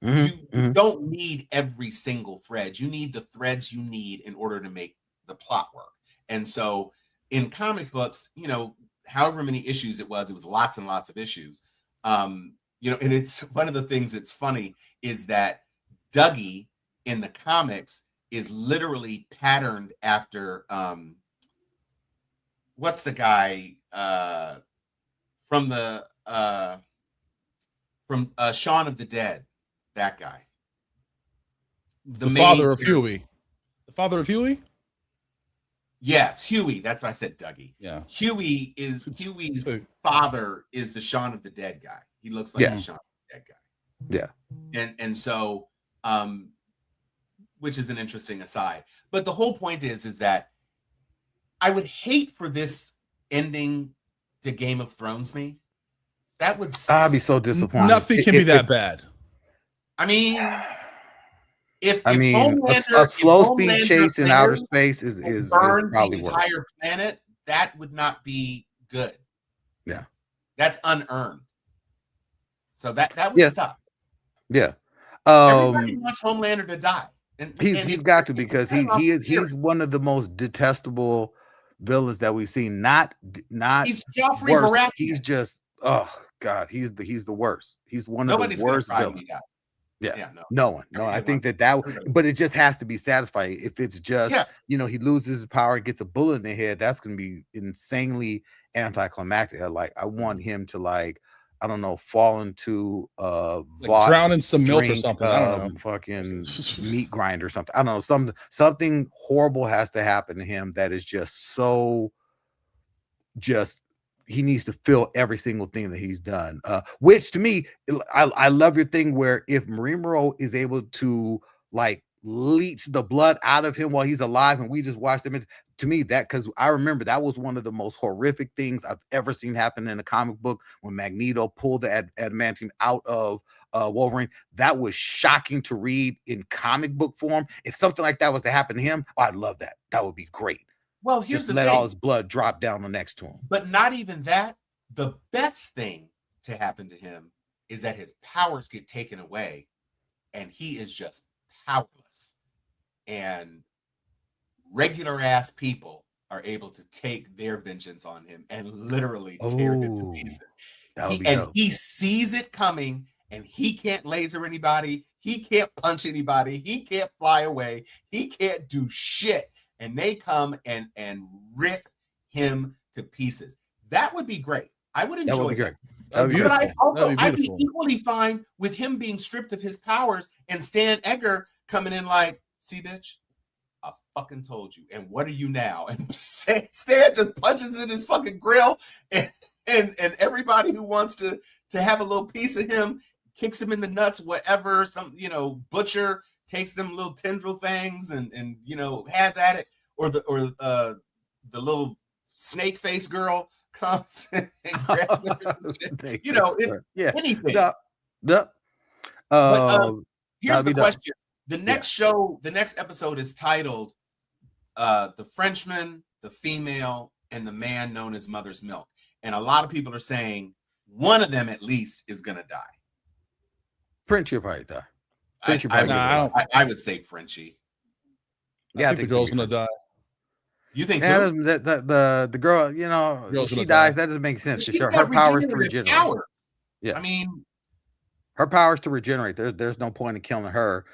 You don't need every single thread. You need the threads you need in order to make the plot work. And so in comic books, however many issues it was lots and lots of issues. And it's one of the things that's funny is that Dougie in the comics is literally patterned after what's the guy from Shaun of the Dead, that guy. The father of Huey. The father of Huey? Yes, Huey. That's why I said Dougie. Yeah. Huey's father is the Shaun of the Dead guy. He looks like the Shaun of the Dead guy. Yeah. And so which is an interesting aside. But the whole point is that I would hate for this ending to Game of Thrones me. That would I'd be so disappointed. Nothing can be that bad. I mean, if a slow speed chase in outer space is burns probably the entire planet, that would not be good. Yeah. That's unearned. So that would stop. Yeah. Everybody wants Homelander to die. And he's got to, because he's one of the most detestable villains that we've seen. Not he's Joffrey worse. Baratheon. He's just God, he's the worst. He's one of Nobody's the worst villains. No one. I think but it just has to be satisfying. If it's just he loses his power, gets a bullet in the head, that's gonna be insanely anticlimactic. I want him to I don't know, fall into drown in some milk or something. I don't know, fucking meat grind or something. I don't know, something horrible has to happen to him that is just so he needs to feel every single thing that he's done. Which to me, I love your thing where if Marie Moreau is able to leech the blood out of him while he's alive and we just watch them. To me, that, because I remember that was one of the most horrific things I've ever seen happen in a comic book when Magneto pulled the adamantium out of Wolverine. That was shocking to read in comic book form. If something like that was to happen to him, I'd love that. That would be great. Well, here's the thing. Let all his blood drop down next to him. But not even that. The best thing to happen to him is that his powers get taken away and he is just powerless. And regular ass people are able to take their vengeance on him and literally tear him to pieces. He sees it coming and he can't laser anybody. He can't punch anybody. He can't fly away. He can't do shit. And they come and rip him to pieces. That would be great. I would enjoy that. But I'd be equally fine with him being stripped of his powers and Stan Edgar coming in see, bitch, I fucking told you. And what are you now? And Stan just punches in his fucking grill and everybody who wants to have a little piece of him kicks him in the nuts, whatever. Some, butcher takes them little tendril things and has at it, or the little snake face girl comes and grabs her. Anything. Here's the question. The next episode is titled The Frenchman, the Female, and the Man Known as Mother's Milk. And a lot of people are saying one of them at least is gonna die. Frenchie will probably die. I would say Frenchie. I think the girl's gonna die. You think Yeah, who? the girl, you know, if Girl's she gonna dies, die. that doesn't make sense because She's her got power is to regenerative regenerate. powers. Yeah. I mean, Her power is to regenerate. There's no point in killing her.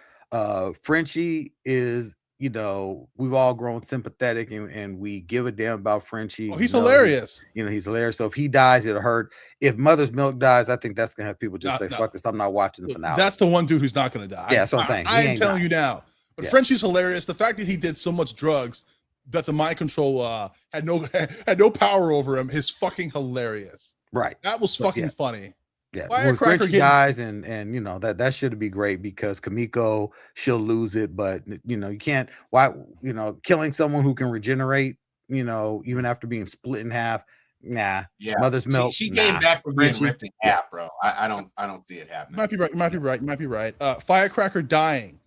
Frenchie is, you know, we've all grown sympathetic and we give a damn about Frenchie. Oh, he's You know, hilarious. he's hilarious. So if he dies, it'll hurt. If Mother's Milk dies, I think that's gonna have people just say, No. fuck this, I'm not watching the finale. That's the one dude who's not gonna die. Yeah, that's what I'm saying. I He am ain't telling dying. you now. But Yeah. Frenchie's hilarious. The fact that he did so much drugs that the mind control had no power over him is fucking hilarious. Right. That was fucking funny. Yeah, when Firecracker Frenchie getting dies, and you know that should be great because Kamiko, she'll lose it, but you know you can't. Why, you know, killing someone who can regenerate, you know, even after being split in half, nah. yeah, Mother's Milk, she nah. came back from being Frenchie, ripped in half, bro. I don't see it happening. might be right. You might be right. Firecracker dying,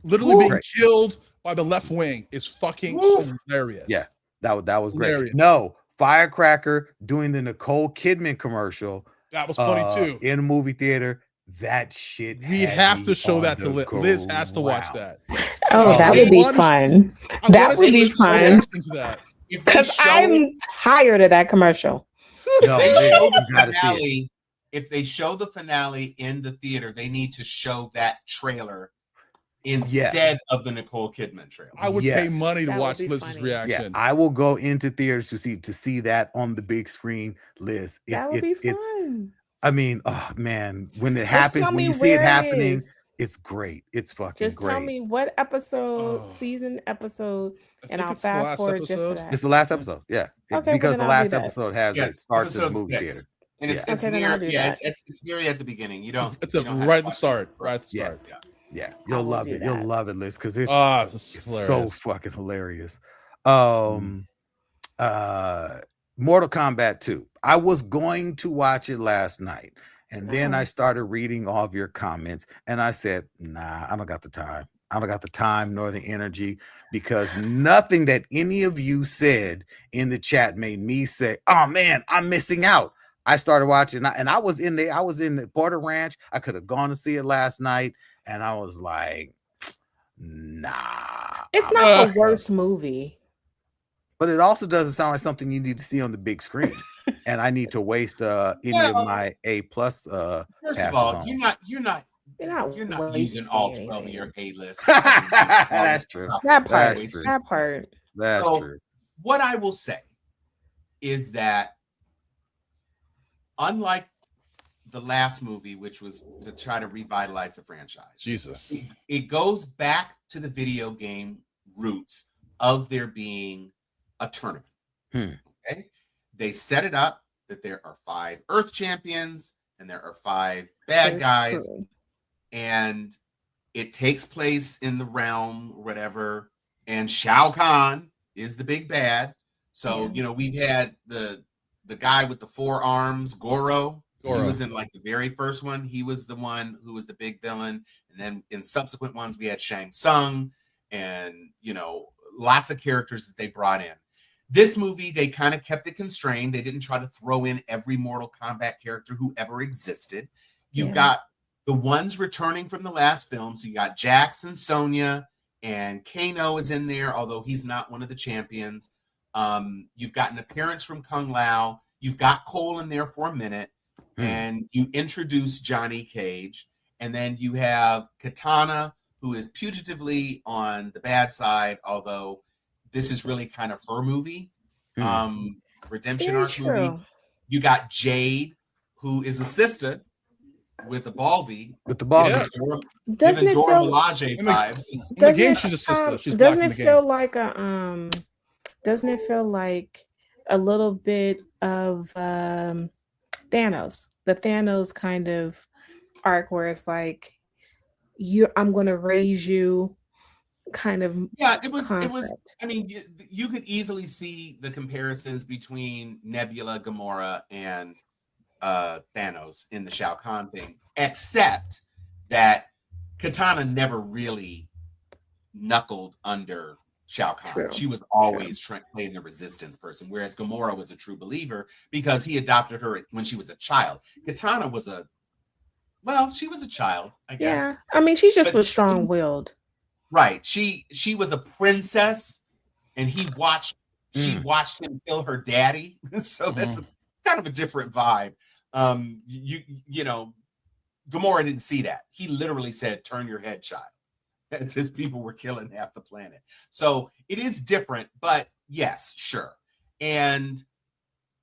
literally being Right. killed by the left wing is fucking hilarious. Yeah, that was great. Hilarious. No, Firecracker doing the Nicole Kidman commercial. That was funny too. In a movie theater. That shit. We have to show that to Liz. Liz has to watch that. Oh, that would be fun. That would be fun. Because I'm tired of that commercial. No, They Liz, show the you gotta see it. finale. If they show the finale in the theater, they need to show that trailer instead of the Nicole Kidman trailer. I would pay money to That would watch be Liz's funny. reaction. Yeah, I will go into theaters to see that on the big screen, Liz. That would be fun. I mean, oh man, when it Just happens, tell when me you see it where happening, is. it's great. It's fucking Just great. tell me what episode, Oh. season episode, I and think I'll it's the last fast forward just episode. to that. It's the last episode, yeah. Okay, Because well, the then I'll do last that. episode has Yes, it starts in the episode movie 6. theater. And it's Okay, then near, I'll do yeah, that. it's very at the beginning. You don't. It's you don't have right to at the watch start. it. Right at the Yeah. start. Yeah, I you'll will love do it. You'll that. love it, Liz, because it's It's so hilarious. fucking hilarious. Mortal Kombat 2. I was going to watch it last night, and then I started reading all of your comments, and I said, nah, I don't got the time. I don't got the time nor the energy because nothing that any of you said in the chat made me say, oh man, I'm missing out. I started watching, and I was in there. I was in the Porter Ranch. I could have gone to see it last night, and I was like, nah. It's not the worst movie. But it also doesn't sound like something you need to see on the big screen. And I need to waste any of my A+. First of passes all, on. you're not using all wasting 12 of your anything. A list. That's true. That part. That's true. That part. That's So, true. What I will say is that unlike the last movie, which was to try to revitalize the franchise, Jesus. it goes back to the video game roots of there being a tournament. Okay, they set it up that there are 5 Earth champions and there are 5 bad guys, and it takes place in the realm or whatever. And Shao Kahn is the big bad. So you know we've had the guy with the 4 arms, Goro. He was in like the very first one. He was the one who was the big villain, and then in subsequent ones we had Shang Tsung, and you know lots of characters that they brought in. This movie, they kind of kept it constrained. They didn't try to throw in every Mortal Kombat character who ever existed. You got the ones returning from the last film. So you got Jax and Sonya, and Kano is in there, although he's not one of the champions. You've got an appearance from Kung Lao. You've got Cole in there for a minute, and you introduce Johnny Cage. And then you have Katana, who is putatively on the bad side, although this is really kind of her movie, redemption arc movie. You got Jade, who is a sister with the Baldy. With the Baldy. Yeah. Doesn't it Dora feel Milaje vibes. In the game, she's a sister. She's black doesn't in it the feel game. like a doesn't it feel like a little bit of Thanos, the Thanos kind of arc where it's like I'm going to raise you kind of it was concept. I mean you could easily see the comparisons between Nebula, Gamora, and Thanos in the Shao Kahn thing, except that Katana never really knuckled under Shao Kahn. True. She was always playing the resistance person, whereas Gamora was a true believer because he adopted her when she was a child. Katana was she was a child, I guess. Yeah, I mean, she just was strong-willed. Right. She was a princess, and he watched She watched him kill her daddy. So that's kind of a different vibe. You know, Gamora didn't see that. He literally said, "Turn your head, child." As his people were killing half the planet. So it is different, but yes, sure. And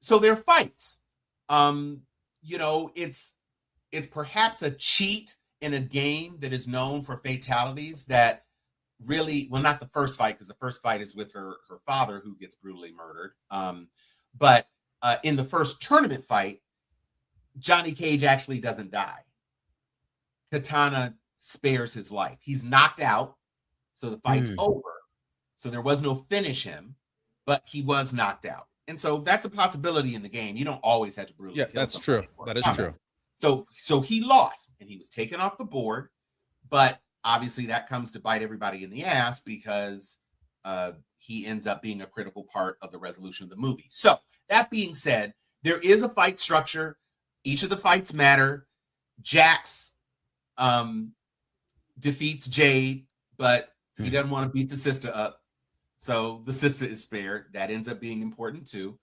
so there are fights. You know, it's perhaps a cheat in a game that is known for fatalities that really, well, not the first fight, because the first fight is with her father, who gets brutally murdered. But in the first tournament fight, Johnny Cage actually doesn't die. Katana spares his life. He's knocked out, so the fight's over. So there was no finish him, but he was knocked out. And so that's a possibility in the game. You don't always have to brutally kill that's true. That is true. So he lost, and he was taken off the board, but obviously that comes to bite everybody in the ass because he ends up being a critical part of the resolution of the movie. So that being said, there is a fight structure. Each of the fights matter. Jax defeats Jade, but he doesn't want to beat the sister up. So the sister is spared. That ends up being important too.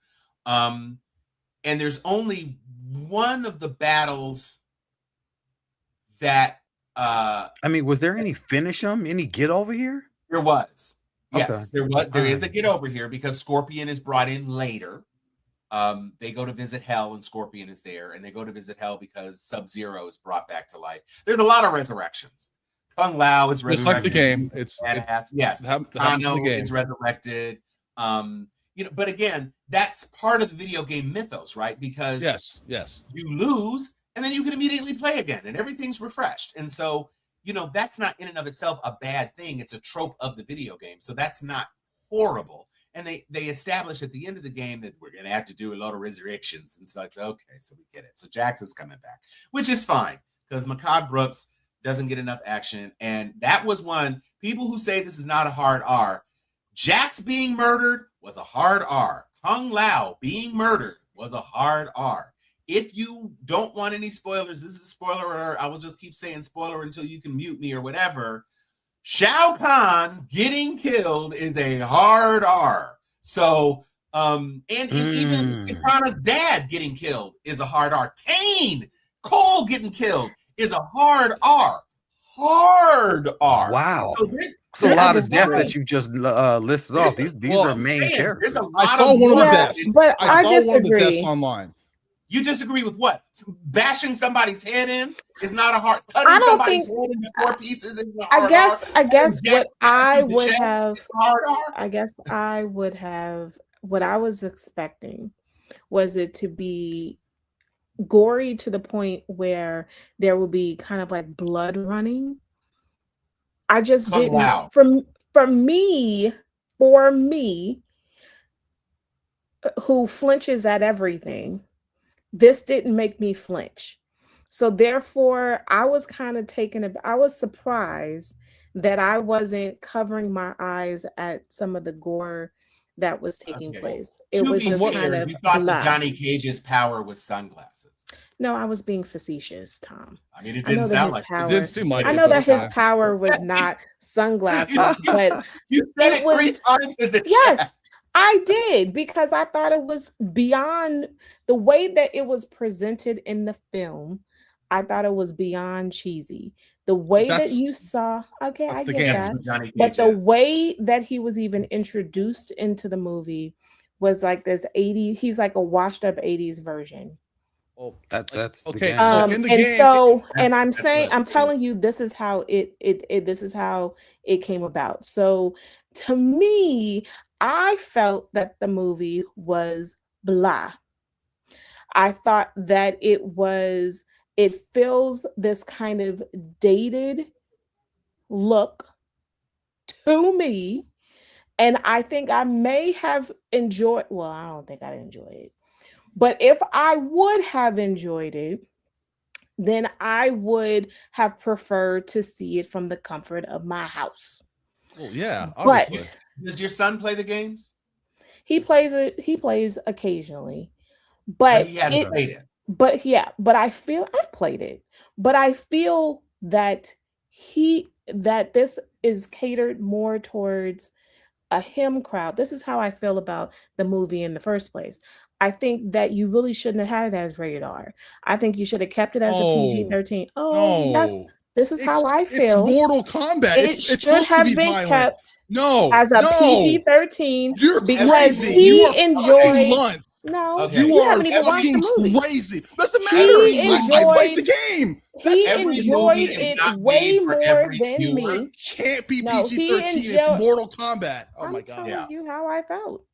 And there's only one of the battles that I mean, was there any finish him? Any get over here? There was. Yes, Okay. there was. There is a get over here because Scorpion is brought in later. They go to visit Hell and Scorpion is there, and they go to visit Hell because Sub-Zero is brought back to life. There's a lot of resurrections. Kung Lao is resurrected. It's like the game. It's yes. Kano is resurrected. You know, but again, that's part of the video game mythos, right? Because yes, you lose and then you can immediately play again and everything's refreshed. And so, you know, that's not in and of itself a bad thing. It's a trope of the video game. So that's not horrible. And they establish at the end of the game that we're going to have to do a lot of resurrections. And it's like, okay, so we get it. So Jax is coming back, which is fine because Makad Brooks doesn't get enough action. And that was one, people who say this is not a hard R, Jax being murdered was a hard R. Kung Lao being murdered was a hard R. If you don't want any spoilers, this is a spoiler alert. I will just keep saying spoiler until you can mute me or whatever. Shao Kahn getting killed is a hard R. So, and even Katana's dad getting killed is a hard R. Cole getting killed is a hard R. Hard R. Wow. So there's a lot of deaths that you just listed off. These are main characters. There's a lot I saw one of the deaths. But I saw disagree. one of the deaths online. You disagree with what? Bashing somebody's head in is not a hard. Cutting somebody's head into 4 pieces is not hard. I guess what I would chest have. is hard R. I guess I would have. What I was expecting was it to be gory to the point where there will be kind of like blood running. I just didn't. Wow. For me, who flinches at everything, this didn't make me flinch. So therefore, I was kind of I was surprised that I wasn't covering my eyes at some of the gore that was taking place. It was just kind of you thought that Johnny Cage's power was sunglasses. No, I was being facetious, Tom. I mean, it didn't sound like power, it. Didn't seem like I know that his power was not sunglasses, but you said it 3 times in the chat. Yes, I did, because I thought it was beyond the way that it was presented in the film. I thought it was beyond cheesy. The way that you saw, okay, I get that. But the way that he was even introduced into the movie was like this 80s, he's like a washed up 80s version. Oh, that's okay. So in the and game, so, and I'm saying, I'm telling you, this is how this is how it came about. So to me, I felt that the movie was blah. I thought that it feels this kind of dated look to me. And I think I may have enjoyed, well, I don't think I enjoyed it. But if I would have enjoyed it, then I would have preferred to see it from the comfort of my house. Well, yeah, obviously. But does your son play the games? He plays it. He plays occasionally, but he hasn't played it. But yeah, but I feel I've played it. But I feel that this is catered more towards a him crowd. This is how I feel about the movie in the first place. I think that you really shouldn't have had it as rated R. I think you should have kept it as a Oh, PG-13. Oh, yes, no. this is how I It's feel. Mortal Kombat. It It's should supposed to have be been violent. kept No, as a no. PG-13 You're because crazy. You he are fucking enjoyed. lunts. No, Okay. You you are haven't even watched the fucking movie. crazy. Doesn't matter. Every He I played enjoyed. the game. He That's every movie enjoyed is it not way made for more every than viewer. me. can't be No, he PG-13. It's enjoyed. Mortal Kombat. Oh my I'm god. telling Yeah. you how I felt.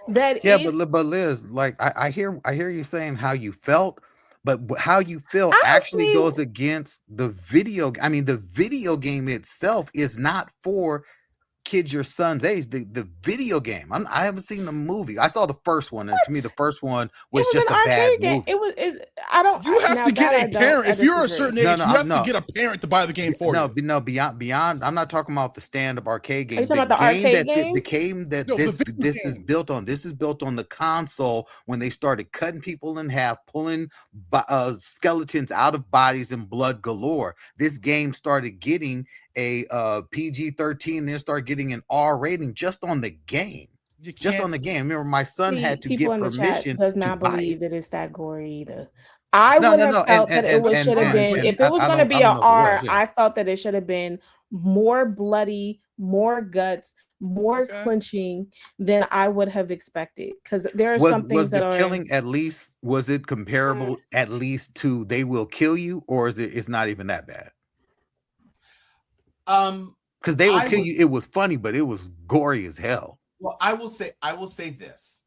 That Yeah, it but Liz, like I hear you saying how you felt, but how you feel actually honestly, goes against the video. I mean, the video game itself is not for kids your son's age. The video game. I haven't seen the movie. I saw the first one, and to me, what? the first one It was was just an a bad arcade game. movie. It was. I don't. You have Now to get that I a don't. parent. I If you're a disagree. certain No, age, no, you have to no. get a parent to buy the game for No, you. no, beyond. I'm not talking about the stand-up arcade Are you game. talking The about the game arcade that game? the game that No, the video this is game. built on. This is built on the console when they started cutting people in half, pulling skeletons out of bodies and blood galore. This game started getting a PG-13, then started getting an R rating just on the game. You Just can't. on the game. Remember, my son See, had to people get in the chat permission does to not buy it. believe that it's that gory either. I No, would no, have no, felt that it was That's should have fine, been, but and if it was going to I be a don't know if it was. R, Yeah. I felt that it should have been more bloody, more guts, more okay. clenching than I would have expected. Because there are some Was things that the are. killing at least, was it comparable at least to They Will Kill You, or is it's not even that bad? Because They Will I Kill would, You, it was funny, but it was gory as hell. well, I will say this.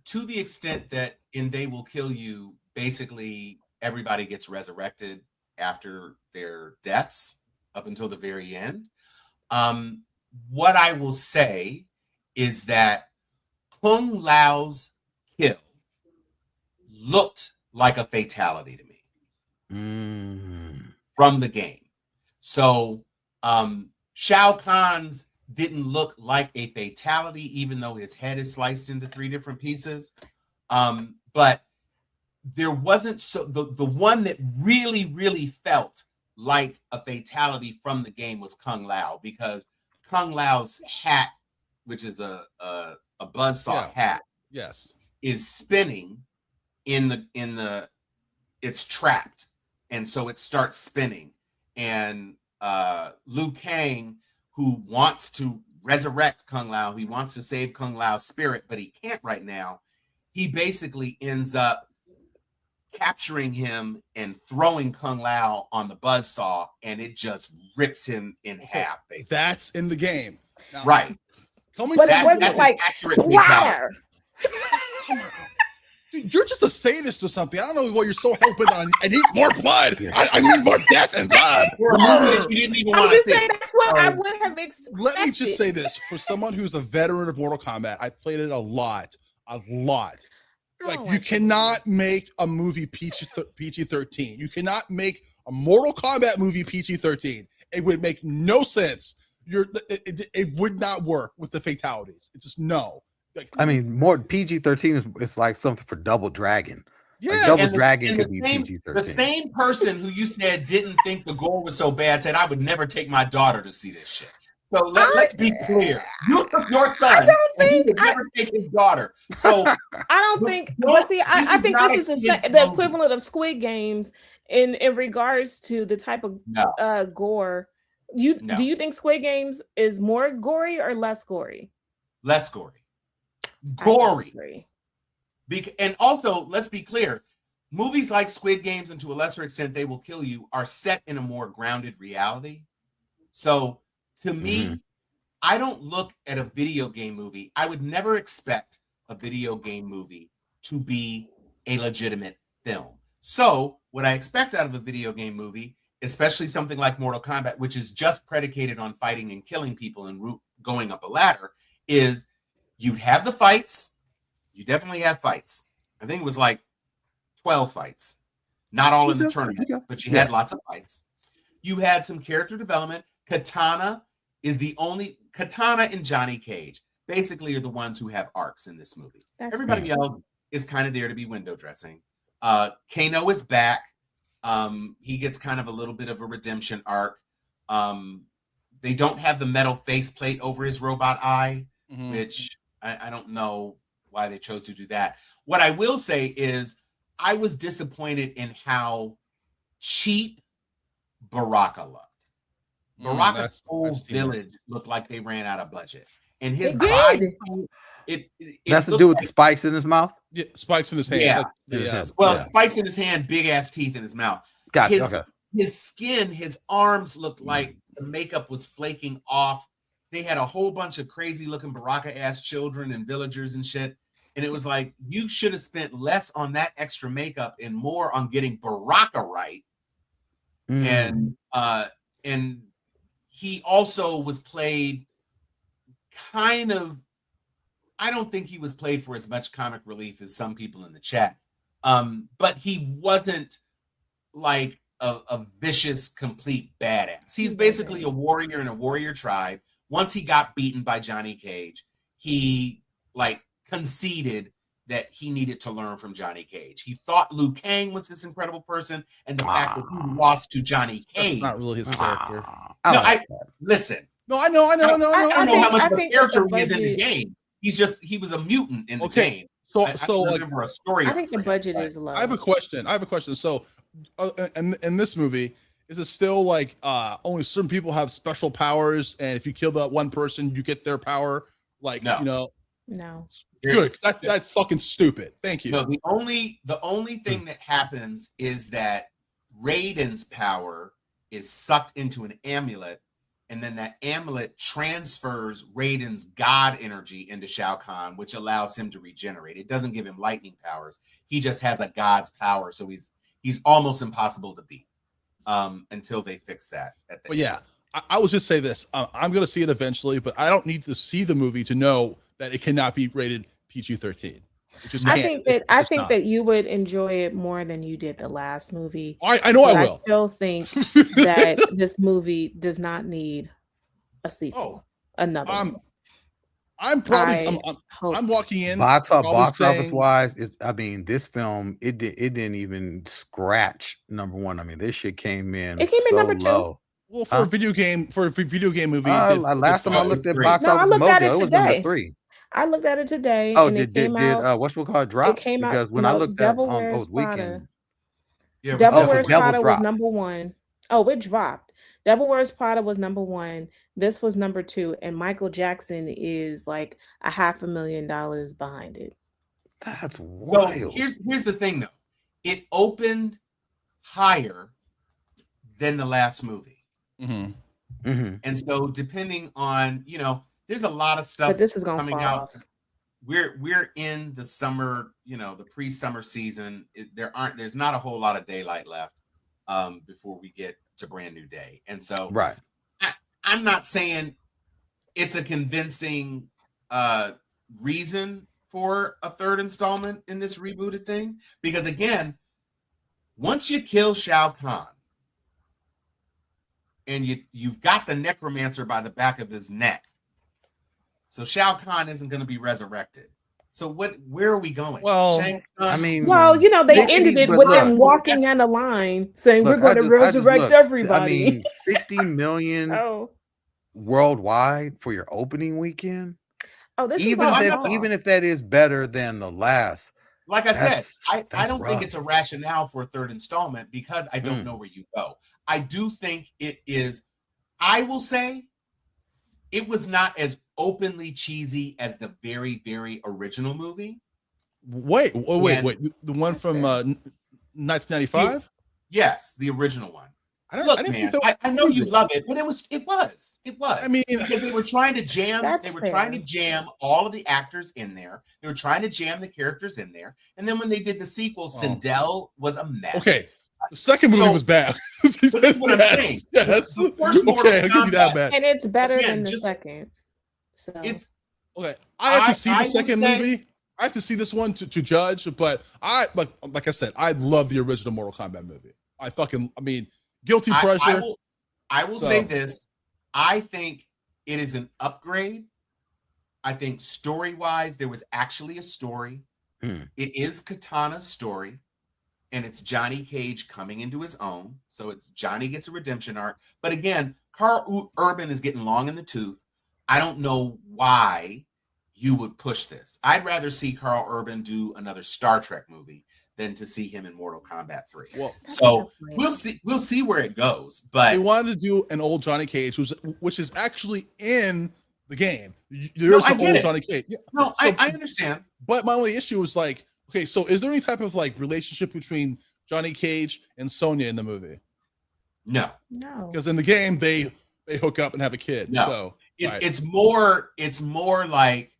To the extent that in They Will Kill You, basically everybody gets resurrected after their deaths up until the very end. What I will say is that Kung Lao's kill looked like a fatality to me from the game. So Shao Kahn's didn't look like a fatality, even though his head is sliced into 3 different pieces. But there wasn't the one that really felt like a fatality from the game was Kung Lao, because Kung Lao's hat, which is a buzzsaw hat, Yes. is spinning in the it's trapped, and so it starts spinning, and Liu Kang, who wants to resurrect Kung Lao, he wants to save Kung Lao's spirit, but he can't right now. He basically ends up capturing him and throwing Kung Lao on the buzzsaw, and it just rips him in half. Basically. That's in the game. Now, Right. But it wasn't that's like an accurate fatality. splatter. Dude, you're just a sadist or something. I don't know what you're so hell-bent on. I need more blood. I need more death and blood. For a movie that you didn't even I'm want to just see. saying that's what I would have expected. Let me just say this. For someone who's a veteran of Mortal Kombat, I played it a lot. Like, you cannot make a movie PG-13. You cannot make a Mortal Kombat movie PG-13. It would make no sense. It would not work with the fatalities. It's just no. Like, I mean, more PG-13 is like something for Double Dragon. yeah, Like Double And Dragon the could be same, PG-13. the same person who you said didn't think the gore was so bad said, I would never take my daughter to see this shit. So let's be clear. You took your son, and he would never take his daughter. So I don't think, but see, I think not this is a kid's the movie. equivalent of Squid Games in regards to the type of No. gore. No. Do you think Squid Games is more gory or less gory? Less gory. I Gory. disagree. And also, let's be clear, movies like Squid Games, and to a lesser extent, They Will Kill You, are set in a more grounded reality. So to me, I don't look at a video game movie. I would never expect a video game movie to be a legitimate film. So what I expect out of a video game movie, especially something like Mortal Kombat, which is just predicated on fighting and killing people and going up a ladder, is you'd have the fights. You definitely have fights. I think it was like 12 fights. Not all in the tournament, but you had lots of fights. You had some character development. Katana and Johnny Cage basically are the ones who have arcs in this movie. Everybody else is kind of there to be window dressing. Kano is back. He gets kind of a little bit of a redemption arc. They don't have the metal faceplate over his robot eye. which I don't know why they chose to do that. What I will say is I was disappointed in how cheap Baraka looked. Baraka's whole village looked like they ran out of budget. And his body, it that's to do with the spikes in his mouth? Yeah, spikes in his hand. Spikes in his hand, big ass teeth in his mouth. Gotcha. His skin, his arms looked like the makeup was flaking off. They had a whole bunch of crazy looking Baraka ass children and villagers and shit. And it was like, you should have spent less on that extra makeup and more on getting Baraka right. And he also was played kind of, I don't think he was played for as much comic relief as some people in the chat. But he wasn't like a vicious, complete badass. He's basically a warrior in a warrior tribe. Once he got beaten by Johnny Cage, he like conceded that he needed to learn from Johnny Cage. He thought Liu Kang was this incredible person, and the fact that he lost to Johnny Cage. That's not really his character. Listen. No, I know. I don't know how much of a character he is in the game. He was a mutant in the game. So I remember a story. I think the budget is low. I have a question. So, in this movie, is it still like only certain people have special powers, and if you kill that one person, you get their power? Like, No. Good. That's fucking stupid. Thank you. No, the only thing that happens is that Raiden's power is sucked into an amulet, and then that amulet transfers Raiden's god energy into Shao Kahn, which allows him to regenerate. It doesn't give him lightning powers. He just has a god's power, so he's almost impossible to beat until they fix that. I will just say this: I'm going to see it eventually, but I don't need to see the movie to know that it cannot be rated PG-13. I think that you would enjoy it more than you did the last movie. I know I will. I still think that this movie does not need a sequel. Another. I'm walking in. Box office wise, this film it didn't even scratch number one. I mean, this shit came in. It came in number low. 2. Well, for a video game movie. Last time I looked at Box Office Mojo, it was number 3. I looked at it today. Oh, did what's it called drop? It came because out, when I looked at on those weekend, Devil Wears Prada was number 1. Oh, it dropped. Devil Wears Prada was number 1. This was number 2, and Michael Jackson is like $500,000 behind it. That's wild. So here's the thing, though. It opened higher than the last movie, and so depending on there's a lot of stuff. But this is going to coming fall out. off. We're in the summer, the pre-summer season. There's not a whole lot of daylight left before we get to Brand New Day, and so I'm not saying it's a convincing reason for a third installment in this rebooted thing, because again, once you kill Shao Kahn and you've got the necromancer by the back of his neck. So Shao Kahn isn't going to be resurrected. So where are we going? Well, they ended it with them walking on the line saying we're going to resurrect everybody. 60 million worldwide for your opening weekend. Oh, this even if that is better than the last. Like I said, I don't think it's a rationale for a third installment because I don't know where you go. I do think it is. I will say it was not as openly cheesy as the very, very original movie. Wait. The one from 1995? Yes, the original one. I know you love it, but it was. I mean, because they were trying to jam. Trying to jam all of the actors in there. They were trying to jam the characters in there. And then when they did the sequel, Sindel was a mess. Okay. The second movie was bad. That's what I'm saying. Yes. The first I'll give you that bad. And it's better than the second. So it's okay. I have to see the second movie. I have to see this one to judge, but like I said, I love the original Mortal Kombat movie. Guilty pleasure. I will say this. I think it is an upgrade. I think story-wise, there was actually a story. It is Katana's story, and it's Johnny Cage coming into his own. So it's Johnny gets a redemption arc. But again, Carl Urban is getting long in the tooth. I don't know why you would push this. I'd rather see Carl Urban do another Star Trek movie than to see him in Mortal Kombat 3. Well, so we'll see where it goes. But they wanted to do an old Johnny Cage, which is actually in the game. There's an old Johnny Cage. Yeah. No, So, I understand. But my only issue was like, okay, so is there any type of like relationship between Johnny Cage and Sonya in the movie? No. Because in the game they hook up and have a kid. No. So it's more like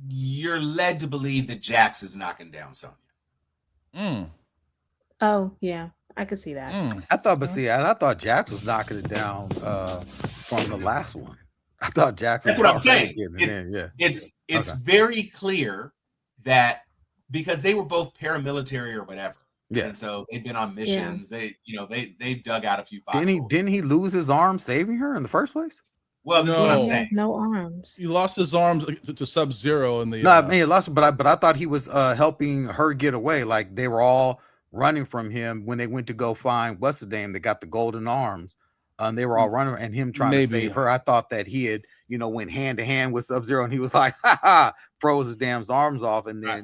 you're led to believe that Jax is knocking down Sonya. Oh yeah, I could see that. I thought Jax was knocking it down from the last one. I thought Jax. That's what I'm saying. It's Okay. very clear that because they were both paramilitary or whatever. Yeah. And so they've been on missions. They dug out a few foxholes. Didn't he lose his arm saving her in the first place? Well, that's what I'm He saying. has no arms. he lost his arms to Sub-Zero in the. No, I mean he lost, but I thought he was helping her get away. Like they were all running from him when they went to go find what's the name that got the golden arms. They were all running and him trying to save her. I thought that he had, went hand to hand with Sub-Zero and he was like, froze his damn arms off, and then I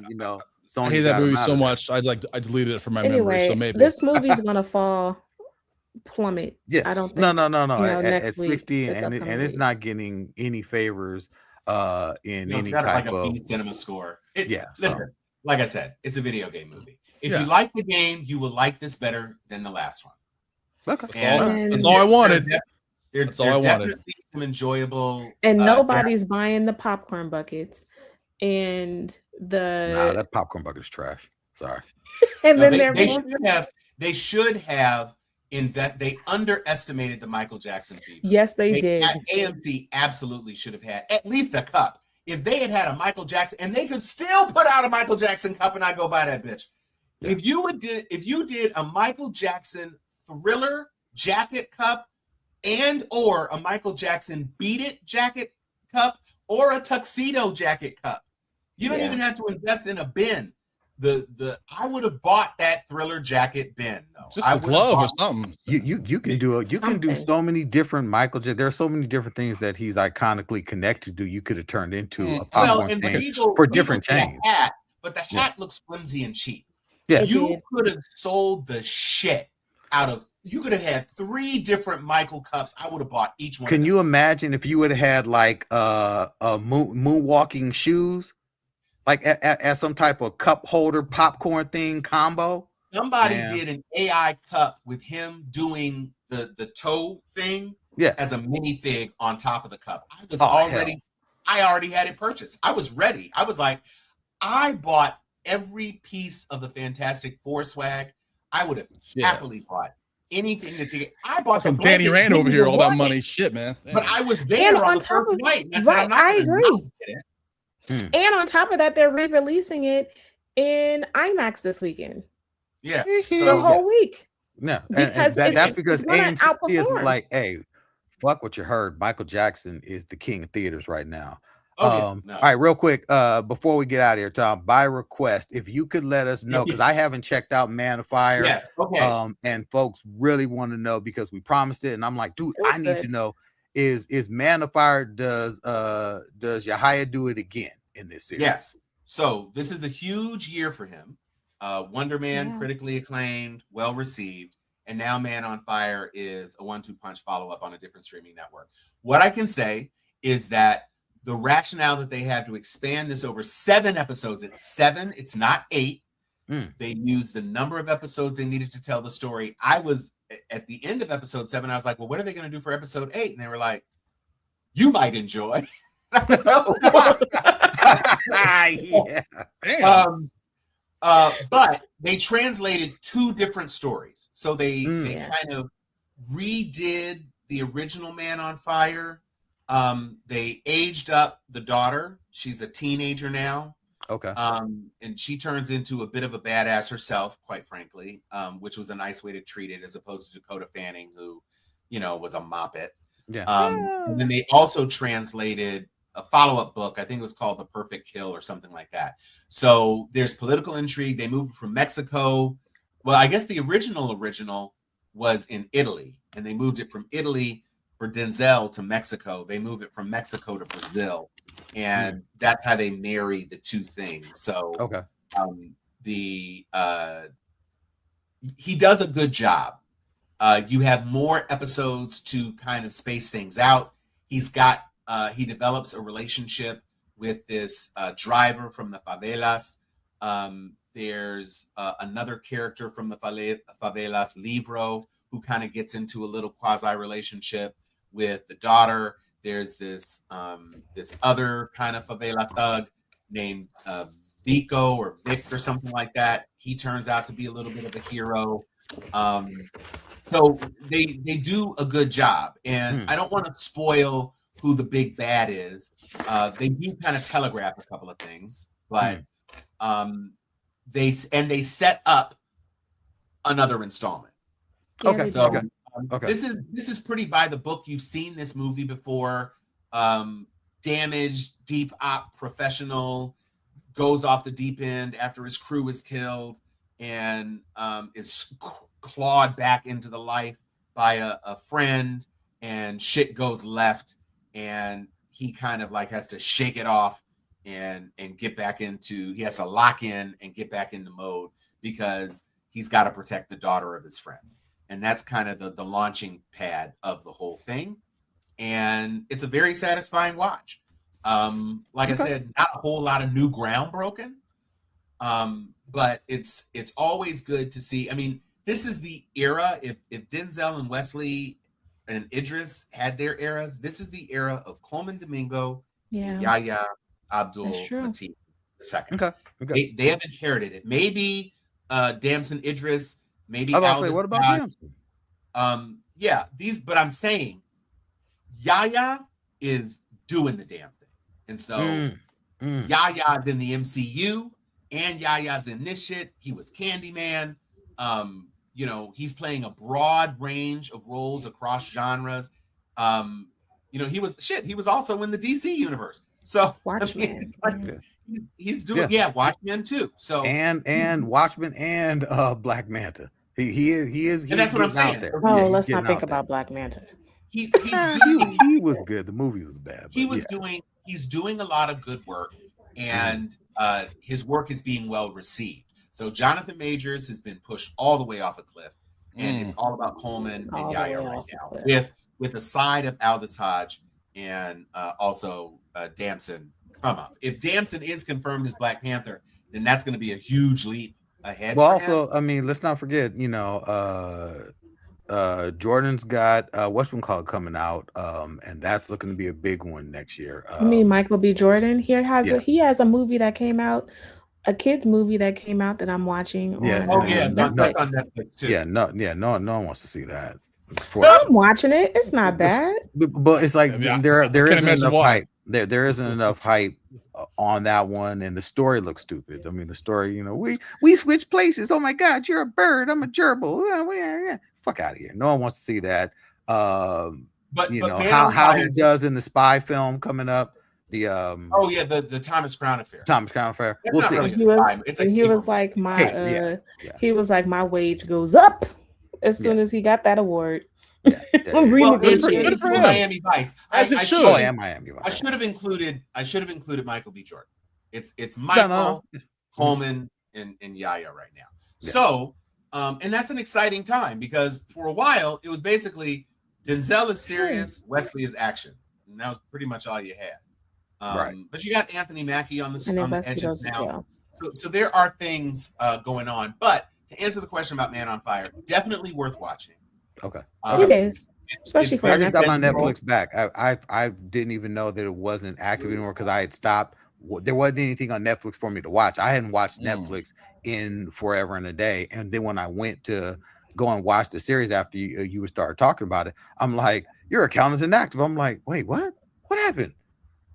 hate that movie so much. I deleted it from my memory. So maybe this movie's gonna plummet. Yeah, I don't think. No. Next At week, 60, this and upcoming it's week. not getting any favors in It's any got type like a of B cinema score. Yeah, Listen, like I said, it's a video game movie. If Yeah. you like the game, you will like this better than the last one. Okay. That's all I wanted. There's all I wanted. definitely some enjoyable. And nobody's buying the popcorn buckets, and that popcorn bucket is trash. Sorry. and No, then they should have they underestimated the Michael Jackson fever. Yes, they did. AMC absolutely should have had at least a cup. If they had had a Michael Jackson, and they could still put out a Michael Jackson cup, and I go buy that bitch. Yeah. If you did a Michael Jackson Thriller jacket cup, and or a Michael Jackson Beat It jacket cup, or a tuxedo jacket cup, you don't even have to invest in a bin. I would have bought that Thriller jacket bin though. Just a glove or something. You can do so many different Michael J. There are so many different things that he's iconically connected to. You could have turned into a popcorn thing for different chains. But the hat looks flimsy and cheap. Yeah, you could have sold the shit out of. You could have had 3 different Michael cups. I would have bought each one. Can you imagine if you would have had like moonwalking shoes? Like as some type of cup holder popcorn thing combo. Somebody did an AI cup with him doing the toe thing as a minifig on top of the cup. I already had it purchased. I was ready. I was like, I bought every piece of the Fantastic Four swag. I would have happily bought anything that they. I bought from Danny Rand over here, all that money. Shit, man. Damn. But I was there And on on the top first of night. And right, I agree. Hmm. And on top of that, they're re-releasing it in IMAX this weekend. Yeah, The whole week. Yeah, Because that's because it's gonna AMC is outperform. like, hey, fuck what you heard. Michael Jackson is the king of theaters right now. No. All right, real quick, before we get out of here, Tom, by request, if you could let us know, because I haven't checked out Man of Fire. Yes, okay. And folks really want to know because we promised it, and I'm like, dude, I need to know. Is Man of Fire, does Yahya do it again in this series? Yes. So this is a huge year for him. Wonder Man, critically acclaimed, well received, and now Man on Fire is a 1-2 punch follow-up on a different streaming network. What I can say is that the rationale that they have to expand this over 7 episodes, it's 7, it's not 8. They used the number of episodes they needed to tell the story. I was at the end of episode 7, I was like, well, what are they going to do for episode 8? And they were like, you might enjoy. But they translated 2 different stories. So they kind of redid the original Man on Fire. They aged up the daughter. She's a teenager now. Okay. And she turns into a bit of a badass herself, quite frankly, which was a nice way to treat it, as opposed to Dakota Fanning, who, was a moppet. Yeah. And then they also translated a follow-up book. I think it was called The Perfect Kill or something like that. So there's political intrigue. They moved from Mexico. Well, I guess the original was in Italy, and they moved it from Italy for Denzel to Mexico. They moved it from Mexico to Brazil. and that's how they marry the two things. So Okay. He does a good job. You have more episodes to kind of space things out. He develops a relationship with this driver from the favelas. There's another character from the favelas, Libro, who kind of gets into a little quasi relationship with the daughter. There's this other kind of favela thug named Vico or Vic or something like that. He turns out to be a little bit of a hero. So they do a good job, and I don't want to spoil who the big bad is. They do kind of telegraph a couple of things, but they set up another installment. Yeah, Okay. So Okay. Okay. this is pretty by the book. You've seen this movie before. Damaged, deep op professional goes off the deep end after his crew is killed and is clawed back into the life by a friend, and shit goes left, and he kind of like has to shake it off and get back into, he has to lock in and get back into mode because he's got to protect the daughter of his friend. And that's kind of the launching pad of the whole thing. And it's a very satisfying watch. Like I said, not a whole lot of new ground broken. But it's always good to see. I mean, this is the era. If Denzel and Wesley and Idris had their eras, this is the era of Coleman Domingo and Yahya Abdul Latif II. Okay. They have inherited it. Maybe Damson Idris, maybe I was about to say, what about Damson? Yeah, but I'm saying Yahya is doing the damn thing. And so Yahya's in the MCU and Yahya's in this shit. He was Candyman. He's playing a broad range of roles across genres. He was also in the DC universe. So Watchmen. He's doing Watchmen too. So and Watchmen and Black Manta. He is and that's what I'm saying. Oh, let's not think about Black Manta. He's doing, he was good. The movie was bad. He's doing a lot of good work, and his work is being well received. So Jonathan Majors has been pushed all the way off a cliff, and it's all about Coleman and Yahya right now, with a side of Aldous Hodge and also Damson come up. If Damson is confirmed as Black Panther, then that's going to be a huge leap ahead. Well, also, I mean, let's not forget, Jordan's got what's one called coming out, and that's looking to be a big one next year. You mean Michael B. Jordan? He has a movie that came out, a kids movie that came out that I'm watching. Yeah, on Netflix too. No one wants to see that. I'm watching it. It's not bad, but it's like there isn't enough hype. There isn't enough hype on that one, and the story looks stupid. I mean, the story, we switch places. Oh my God, you're a bird, I'm a gerbil. Fuck out of here. No one wants to see that. But how he does in the spy film coming up. The Thomas Crown Affair. We'll see. Really he was like my wage goes up as soon as he got that award. Miami Vice. I should have included Michael B. Jordan. It's Michael, Coleman, and Yahya right now. Yeah. So, and that's an exciting time because for a while it was basically Denzel is serious, Wesley is action, and that was pretty much all you had. But you got Anthony Mackie on the edges now. So there are things going on. But to answer the question about Man on Fire, definitely worth watching. Okay. It is. Especially for I just got my Netflix back. I didn't even know that it wasn't active anymore because I had stopped. There wasn't anything on Netflix for me to watch. I hadn't watched Netflix in forever and a day. And then when I went to go and watch the series after you started talking about it, I'm like, your account is inactive. I'm like, wait, what? What happened?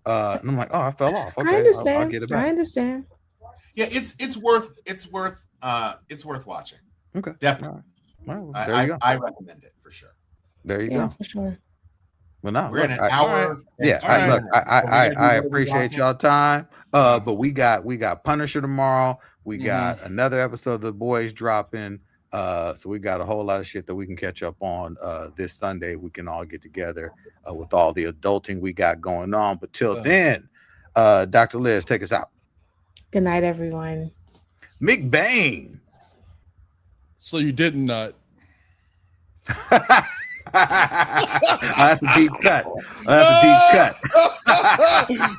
And I'm like, oh, I fell off. Okay, I understand. I'll get it back. I understand. Yeah, it's worth watching. Okay, definitely. Well, there you go. I recommend it for sure. There you go. For sure. Well, no, we're in an hour. I appreciate y'all time. But we got Punisher tomorrow. We got another episode of The Boys dropping. So we got a whole lot of shit that we can catch up on this Sunday. We can all get together with all the adulting we got going on. But till then, Dr. Liz, take us out. Good night, everyone. McBain. So you didn't nut. That's a deep cut. That's a deep cut.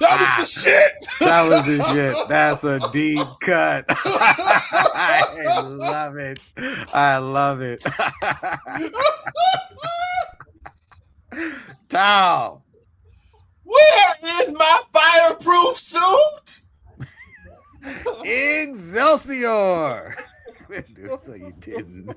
That was the shit. That was the shit. That's a deep cut. I love it. I love it. Tom. Where is my fireproof suit? Excelsior. So you didn't.